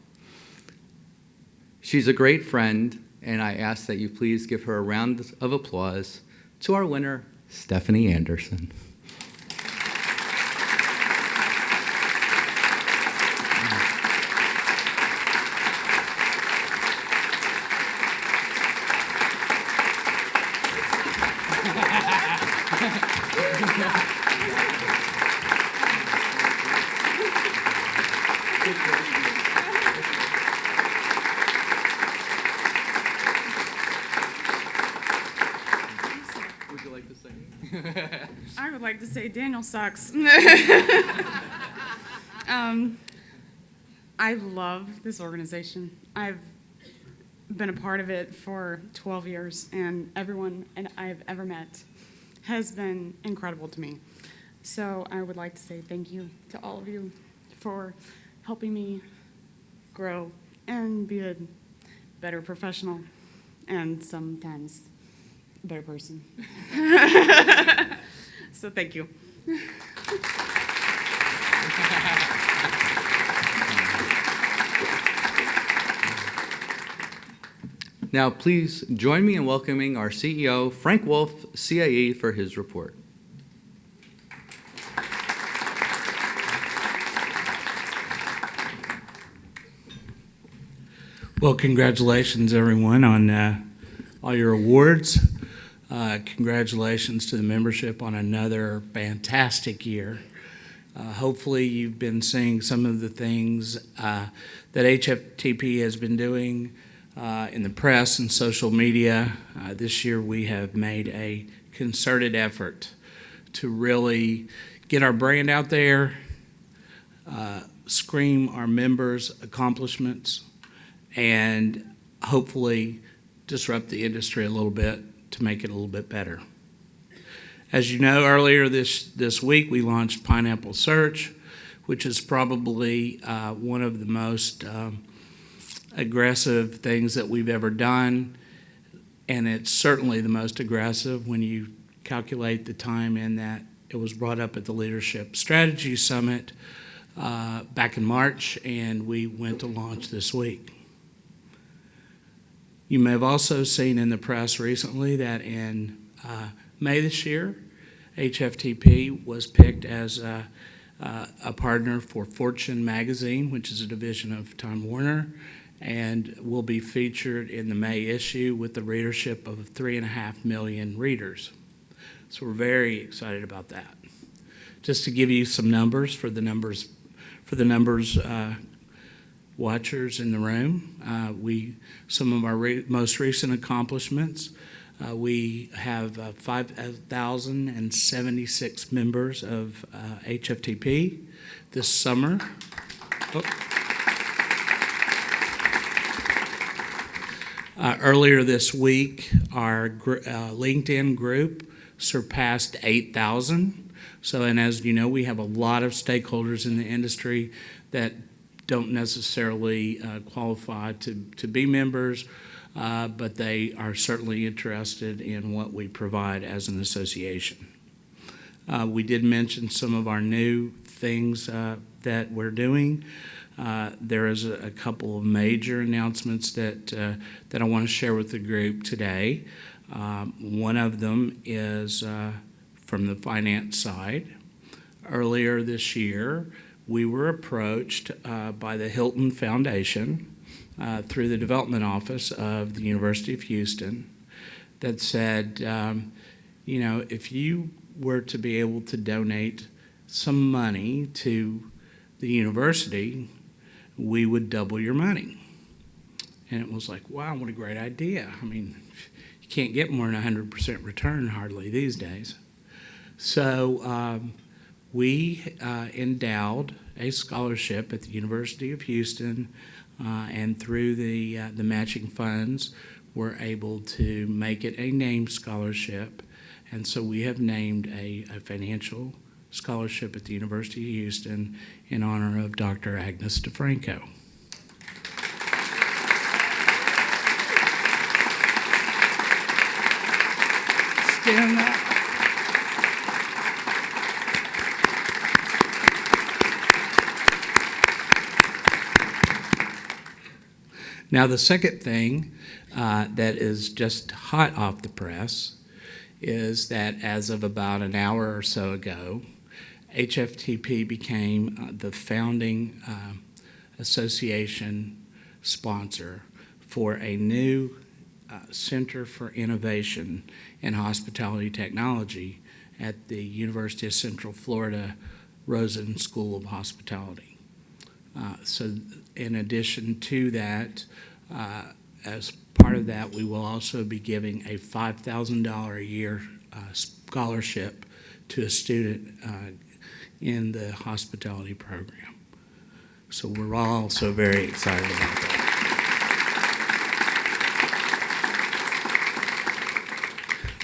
She's a great friend, and I ask that you please give her a round of applause to our winner, Stephanie Anderson. Would you like to sing? I would like to say Daniel sucks. I love this organization. I've been a part of it for 12 years, and everyone I've ever met has been incredible to me. So I would like to say thank you to all of you for helping me grow and be a better professional and sometimes a better person. So thank you. Now, please join me in welcoming our CEO, Frank Wolf, CIE, for his report. Well, congratulations, everyone, on all your awards. Congratulations to the membership on another fantastic year. Hopefully, you've been seeing some of the things that HFTP has been doing in the press and social media. This year, we have made a concerted effort to really get our brand out there, scream our members' accomplishments, and hopefully disrupt the industry a little bit to make it a little bit better. As you know, earlier this week, we launched Pineapple Search, which is probably one of the most aggressive things that we've ever done, and it's certainly the most aggressive when you calculate the time in that it was brought up at the Leadership Strategy Summit back in March, and we went to launch this week. You may have also seen in the press recently that in May this year, HFTP was picked as a partner for Fortune magazine, which is a division of Time Warner, and will be featured in the May issue with the readership of 3.5 million readers. So we're very excited about that. Just to give you some numbers for the numbers watchers in the room, some of our most recent accomplishments. We have 5,076 members of HFTP this summer. Earlier this week, our LinkedIn group surpassed 8,000. So, and as you know, we have a lot of stakeholders in the industry that don't necessarily qualify to be members, but they are certainly interested in what we provide as an association. We did mention some of our new things that we're doing. There is a couple of major announcements that I want to share with the group today. One of them is from the finance side. Earlier this year, we were approached by the Hilton Foundation through the development office of the University of Houston that said, if you were to be able to donate some money to the university, we would double your money. And it was like, wow, what a great idea. I mean, you can't get more than 100% return hardly these days. So we endowed a scholarship at the University of Houston, and through the matching funds, we're able to make it a named scholarship. And so we have named a financial scholarship at the University of Houston in honor of Dr. Agnes DeFranco. Stand up. Now, the second thing that is just hot off the press is that as of about an hour or so ago, HFTP became the founding association sponsor for a new Center for Innovation in Hospitality Technology at the University of Central Florida Rosen School of Hospitality. So in addition to that, as part of that, we will also be giving a $5,000 a year scholarship to a student in the hospitality program. So we're all so very excited about that.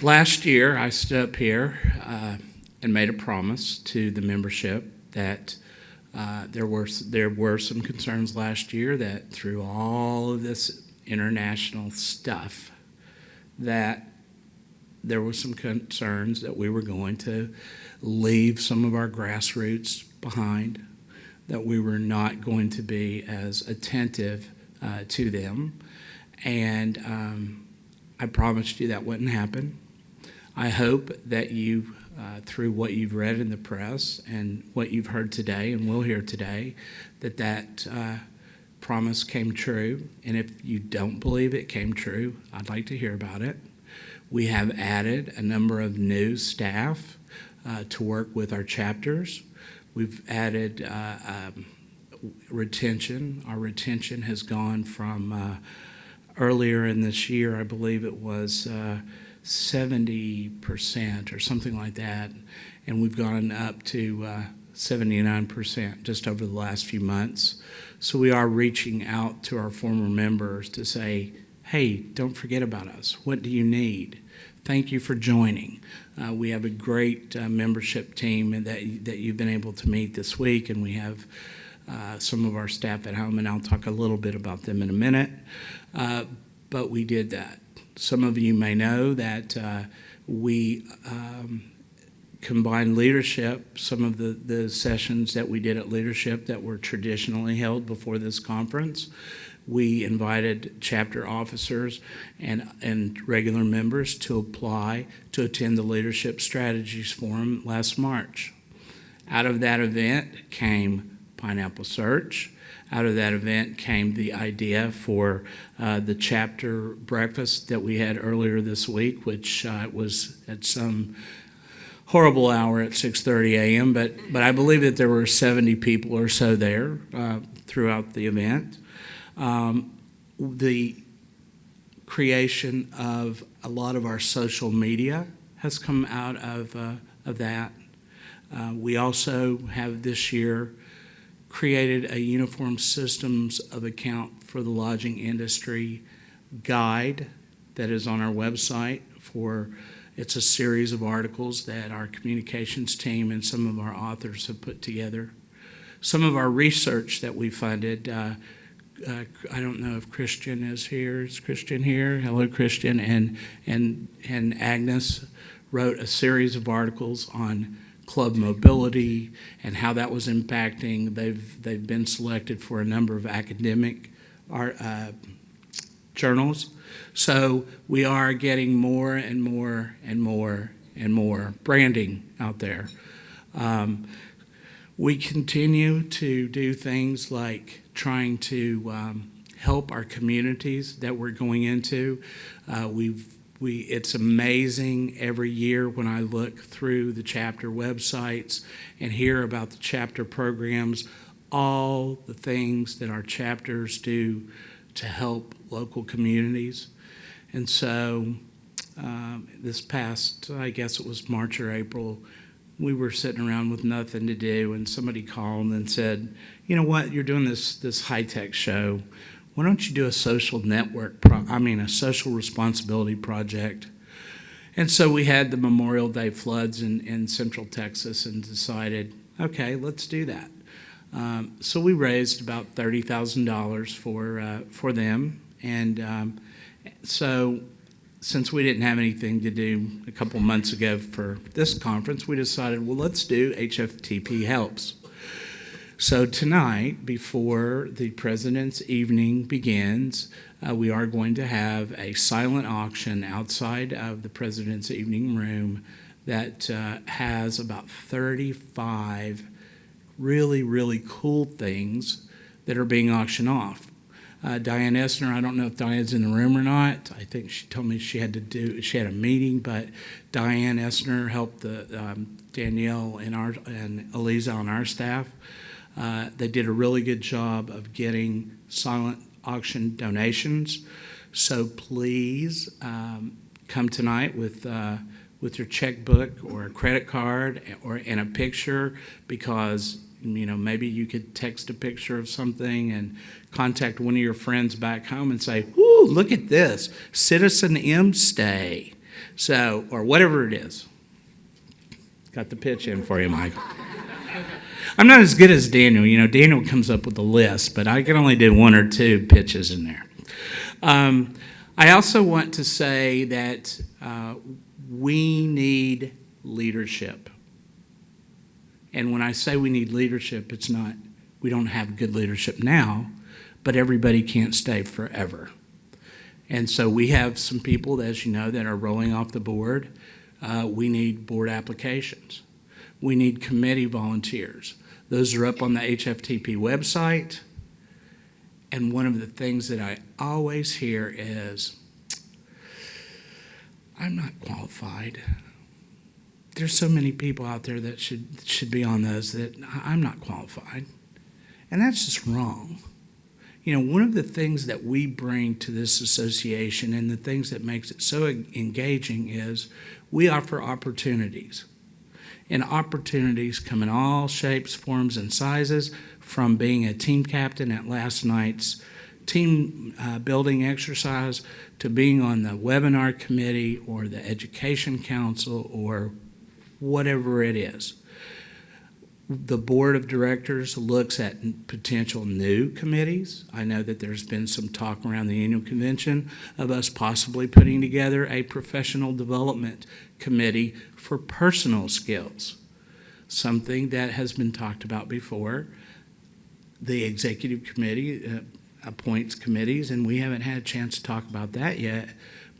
Last year, I stood up here and made a promise to the membership that there were some concerns last year that through all of this international stuff, that there were some concerns that we were going to leave some of our grassroots behind, that we were not going to be as attentive to them. And I promised you that wouldn't happen. I hope that you, through what you've read in the press and what you've heard today and will hear today, that promise came true. And if you don't believe it came true, I'd like to hear about it. We have added a number of new staff to work with our chapters. We've added retention. Our retention has gone from earlier in this year, I believe it was 70% or something like that, and we've gone up to 79% just over the last few months. So we are reaching out to our former members to say, hey, don't forget about us. What do you need? Thank you for joining. We have a great membership team that you've been able to meet this week, and we have some of our staff at home, and I'll talk a little bit about them in a minute. But we did that. Some of you may know that we combined leadership, some of the sessions that we did at leadership that were traditionally held before this conference. We invited chapter officers and regular members to apply to attend the Leadership Strategies Forum last March. Out of that event came Pineapple Search. Out of that event came the idea for the chapter breakfast that we had earlier this week, which was at some horrible hour at 6:30 a.m., but I believe that there were 70 people or so there throughout the event. The creation of a lot of our social media has come out of that. We also have this year created a uniform systems of account for the lodging industry guide that is on our website. It's a series of articles that our communications team and some of our authors have put together. Some of our research that we funded, I don't know if Christian is here. Is Christian here? Hello, Christian. And Agnes wrote a series of articles on club mobility and how that was impacting. They've been selected for a number of academic journals. So we are getting more and more and more and more branding out there. We continue to do things like trying to help our communities that we're going into. It's amazing every year when I look through the chapter websites and hear about the chapter programs, all the things that our chapters do to help local communities. And so this past, I guess it was March or April, we were sitting around with nothing to do, and somebody called and said, you know what, you're doing this high-tech show. Why don't you do a social network, a social responsibility project? And so we had the Memorial Day floods in Central Texas and decided, okay, let's do that. So we raised about $30,000 for them. And so since we didn't have anything to do a couple months ago for this conference, we decided, well, let's do HFTP Helps. So tonight, before the President's Evening begins, we are going to have a silent auction outside of the President's Evening Room that has about 35 really, really cool things that are being auctioned off. Diane Essner, I don't know if Diane's in the room or not. I think she told me she had a meeting, but Diane Essner helped Danielle and Eliza on our staff. They did a really good job of getting silent auction donations. So please come tonight with your checkbook or a credit card and a picture, because maybe you could text a picture of something and contact one of your friends back home and say, "Ooh, look at this, Citizen M stay." So, or whatever it is. Got the pitch in for you, Michael. I'm not as good as Daniel. Daniel comes up with a list, but I can only do one or two pitches in there. I also want to say that we need leadership. And when I say we need leadership, it's not, we don't have good leadership now, but everybody can't stay forever. And so we have some people, as you know, that are rolling off the board. We need board applications. We need committee volunteers. Those are up on the HFTP website. And one of the things that I always hear is, I'm not qualified. There's so many people out there that should be on those that I'm not qualified. And that's just wrong. One of the things that we bring to this association and the things that makes it so engaging is we offer opportunities. And opportunities come in all shapes, forms, and sizes, from being a team captain at last night's team building exercise to being on the webinar committee or the education council or whatever it is. The board of directors looks at potential new committees. I know that there's been some talk around the annual convention of us possibly putting together a professional development committee for personal skills, something that has been talked about before. The executive committee appoints committees, and we haven't had a chance to talk about that yet.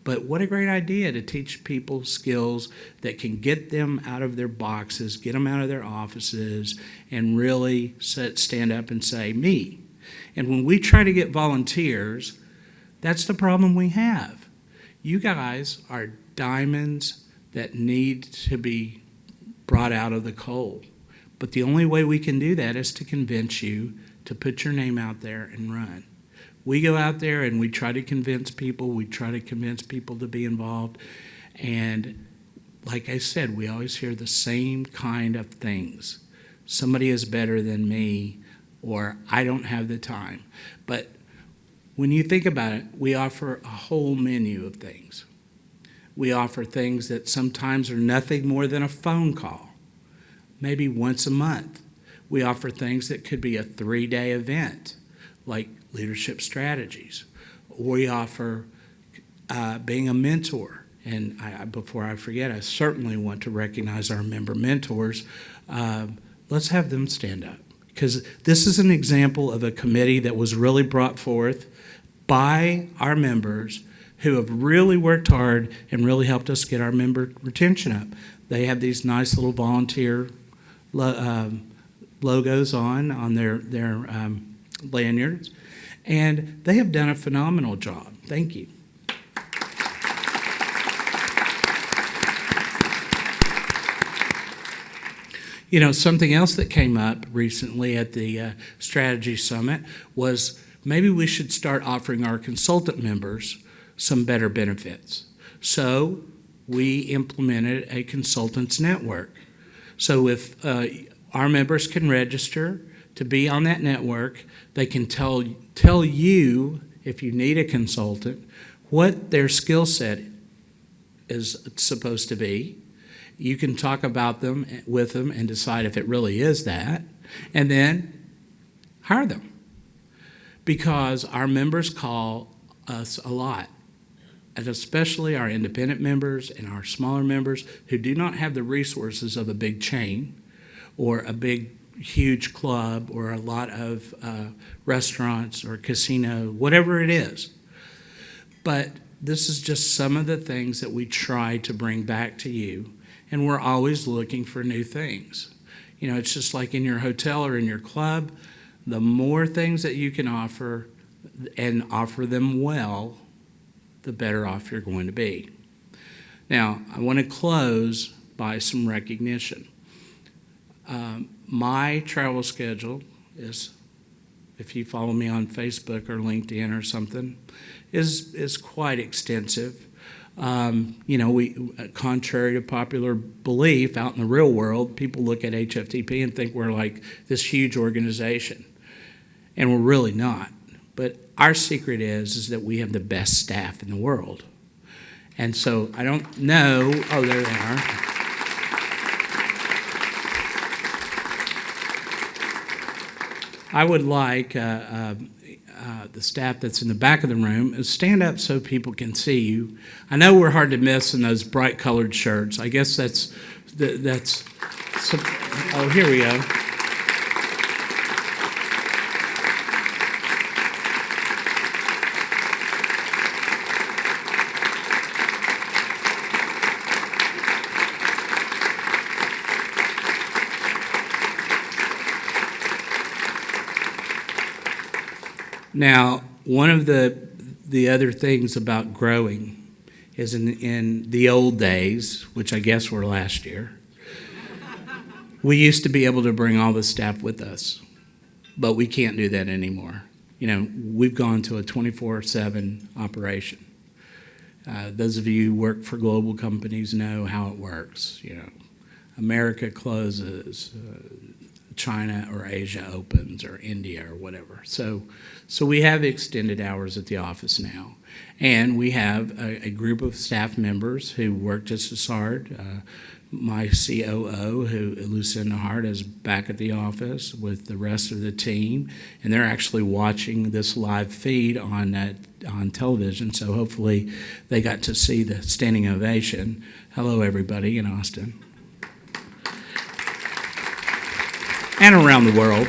But what a great idea to teach people skills that can get them out of their boxes, get them out of their offices, and really stand up and say, me. And when we try to get volunteers, that's the problem we have. You guys are diamonds that need to be brought out of the coal. But the only way we can do that is to convince you to put your name out there and run. We go out there and we try to convince people. We try to convince people to be involved. And like I said, we always hear the same kind of things. Somebody is better than me, or I don't have the time. But when you think about it, we offer a whole menu of things. We offer things that sometimes are nothing more than a phone call, maybe once a month. We offer things that could be a 3-day event, like leadership strategies. We offer being a mentor. And before I forget, I certainly want to recognize our member mentors. Let's have them stand up, because this is an example of a committee that was really brought forth by our members who have really worked hard and really helped us get our member retention up. They have these nice little volunteer logos on their lanyards, and they have done a phenomenal job. Thank you. You know, something else that came up recently at the Strategy Summit was maybe we should start offering our consultant members some better benefits. So we implemented a consultants network. So if our members can register to be on that network, they can tell you, if you need a consultant, what their skill set is supposed to be. You can talk about them with them and decide if it really is that, and then hire them. Because our members call us a lot, and especially our independent members and our smaller members who do not have the resources of a big chain or a big huge club or a lot of restaurants or casino, whatever it is. But this is just some of the things that we try to bring back to you, and we're always looking for new things. You know, it's just like in your hotel or in your club, the more things that you can offer and offer them well, the better off you're going to be. Now, I want to close by some recognition. My travel schedule is, if you follow me on Facebook or LinkedIn or something, is quite extensive. You know, contrary to popular belief, out in the real world, people look at HFTP and think we're like this huge organization, and we're really not. But our secret is that we have the best staff in the world. And so I don't know, oh, there they are. I would like the staff that's in the back of the room is stand up so people can see you. I know we're hard to miss in those bright colored shirts. I guess that's oh, here we go. Now, one of the other things about growing is in the old days, which I guess were last year, we used to be able to bring all the staff with us, but we can't do that anymore. You know, we've gone to a 24/7 operation. Those of you who work for global companies know how it works. You know, America closes, China or Asia opens, or India or whatever. So we have extended hours at the office now. And we have a group of staff members who work just as hard. my COO, Lucinda Hart, is back at the office with the rest of the team, and they're actually watching this live feed on television, so hopefully they got to see the standing ovation. Hello, everybody in Austin. And around the world.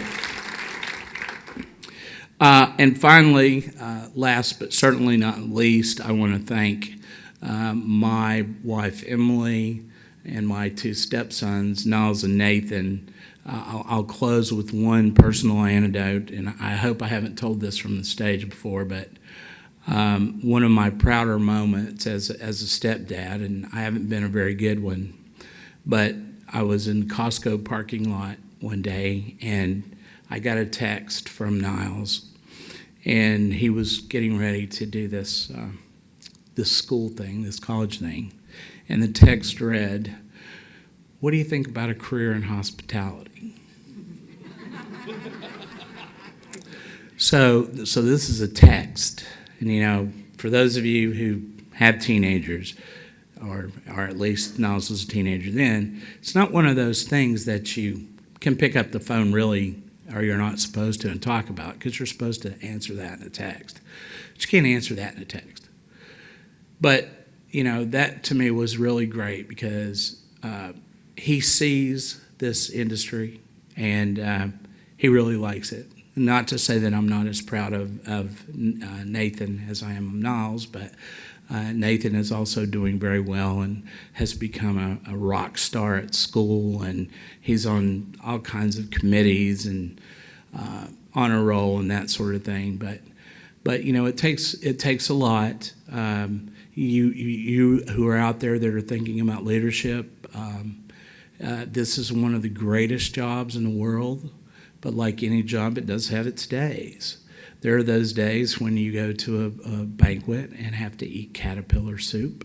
And finally, last but certainly not least, I want to thank my wife, Emily, and my two stepsons, Niles and Nathan. I'll close with one personal anecdote, and I hope I haven't told this from the stage before, but one of my prouder moments as a stepdad, and I haven't been a very good one, but I was in the Costco parking lot one day, and I got a text from Niles, and he was getting ready to do this school thing, this college thing, and the text read, "What do you think about a career in hospitality?" So this is a text, and for those of you who have teenagers, or at least Niles was a teenager then, it's not one of those things that you can pick up the phone really, or you're not supposed to, and talk about, because you're supposed to answer that in a text. But you can't answer that in a text. But, that to me was really great, because he sees this industry, and he really likes it. Not to say that I'm not as proud of Nathan as I am of Niles, but Nathan is also doing very well and has become a rock star at school, and he's on all kinds of committees and honor roll and that sort of thing. But it takes a lot. You who are out there that are thinking about leadership, this is one of the greatest jobs in the world. But like any job, it does have its days. There are those days when you go to a banquet and have to eat caterpillar soup.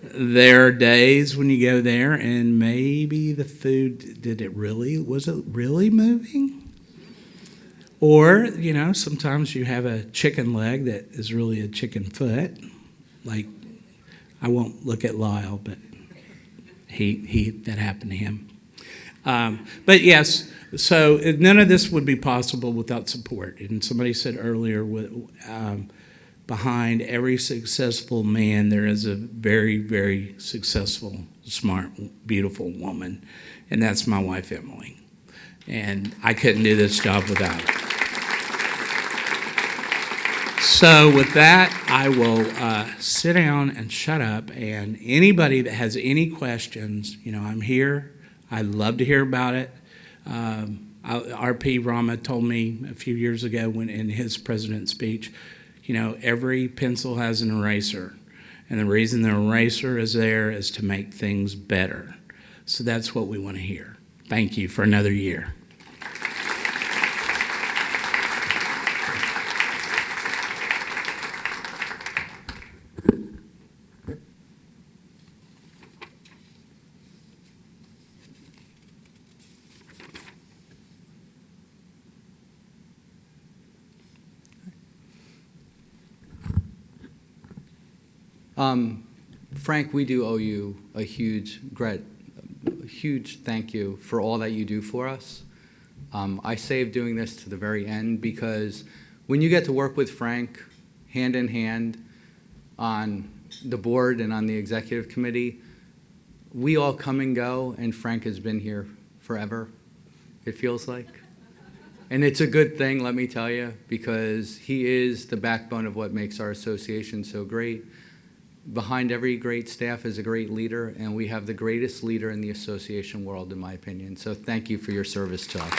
There are days when you go there and maybe the food, was it really moving? Or, sometimes you have a chicken leg that is really a chicken foot. Like, I won't look at Lyle, but that happened to him. But yes, so none of this would be possible without support. And somebody said earlier, behind every successful man, there is a very, very successful, smart, beautiful woman. And that's my wife, Emily. And I couldn't do this job without her. So with that, I will sit down and shut up. And anybody that has any questions, I'm here. I'd love to hear about it. R.P. Rama told me a few years ago when in his president's speech, every pencil has an eraser. And the reason the eraser is there is to make things better. So that's what we want to hear. Thank you for another year. Frank, we do owe you a huge thank you for all that you do for us. I saved doing this to the very end because when you get to work with Frank hand in hand on the board and on the executive committee, we all come and go, and Frank has been here forever, it feels like. And it's a good thing, let me tell you, because he is the backbone of what makes our association so great. Behind every great staff is a great leader, and we have the greatest leader in the association world, in my opinion. So thank you for your service to us.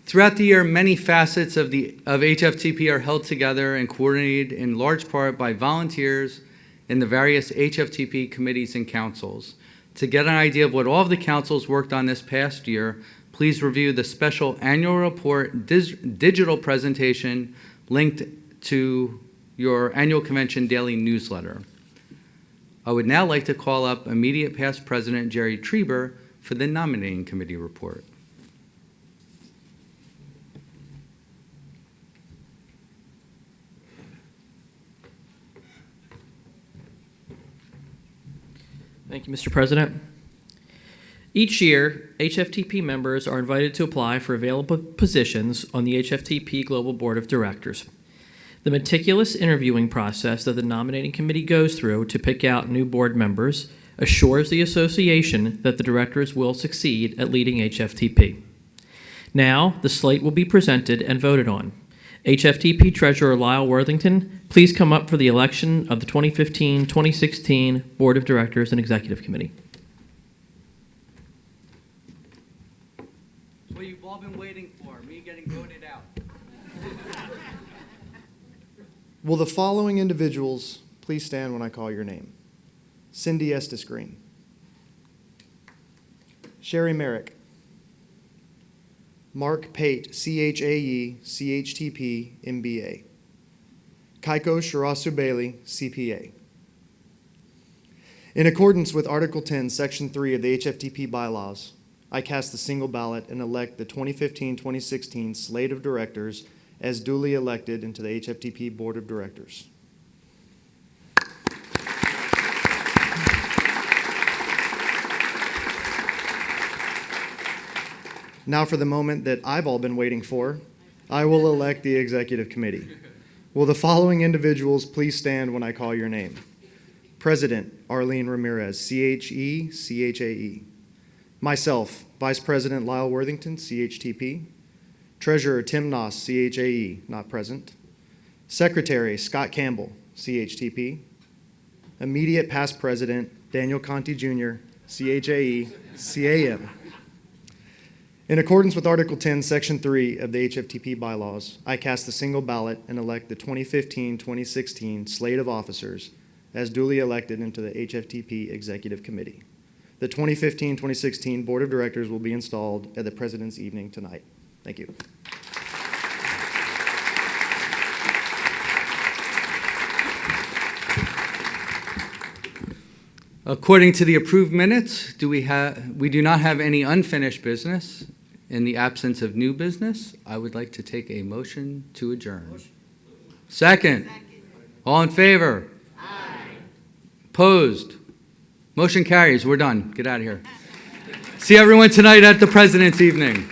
Throughout the year, many facets of HFTP are held together and coordinated in large part by volunteers in the various HFTP committees and councils. To get an idea of what all of the councils worked on this past year, please review the special annual report digital presentation linked to your annual convention daily newsletter. I would now like to call up immediate past President Jerry Trieber for the nominating committee report. Thank you, Mr. President. Each year, HFTP members are invited to apply for available positions on the HFTP Global Board of Directors. The meticulous interviewing process that the nominating committee goes through to pick out new board members assures the association that the directors will succeed at leading HFTP. Now, the slate will be presented and voted on. HFTP Treasurer Lyle Worthington, please come up for the election of the 2015-2016 Board of Directors and Executive Committee. What you've all been waiting for, me getting voted out. Will the following individuals please stand when I call your name? Cindy Estes Green, Sherry Merrick, Mark Pate, CHAE, CHTP, MBA, Kaiko Shirasu Bailey, CPA. In accordance with Article 10, Section 3 of the HFTP bylaws, I cast the single ballot and elect the 2015-2016 slate of directors as duly elected into the HFTP Board of Directors. Now for the moment that I've all been waiting for, I will elect the Executive Committee. Will the following individuals please stand when I call your name? President Arlene Ramirez, CHE, CHAE. Myself, Vice President Lyle Worthington, CHTP. Treasurer Tim Noss, CHAE, not present. Secretary Scott Campbell, CHTP. Immediate past President Daniel Conti Jr., CHAE, CAM. In accordance with Article 10, Section 3 of the HFTP bylaws, I cast the single ballot and elect the 2015-2016 slate of officers as duly elected into the HFTP Executive Committee. The 2015-2016 Board of Directors will be installed at the President's Evening tonight. Thank you. According to the approved minutes, we do not have any unfinished business. In the absence of new business, I would like to take a motion to adjourn. Second. All in favor? Aye. Opposed? Motion carries. We're done. Get out of here. See everyone tonight at the President's Evening.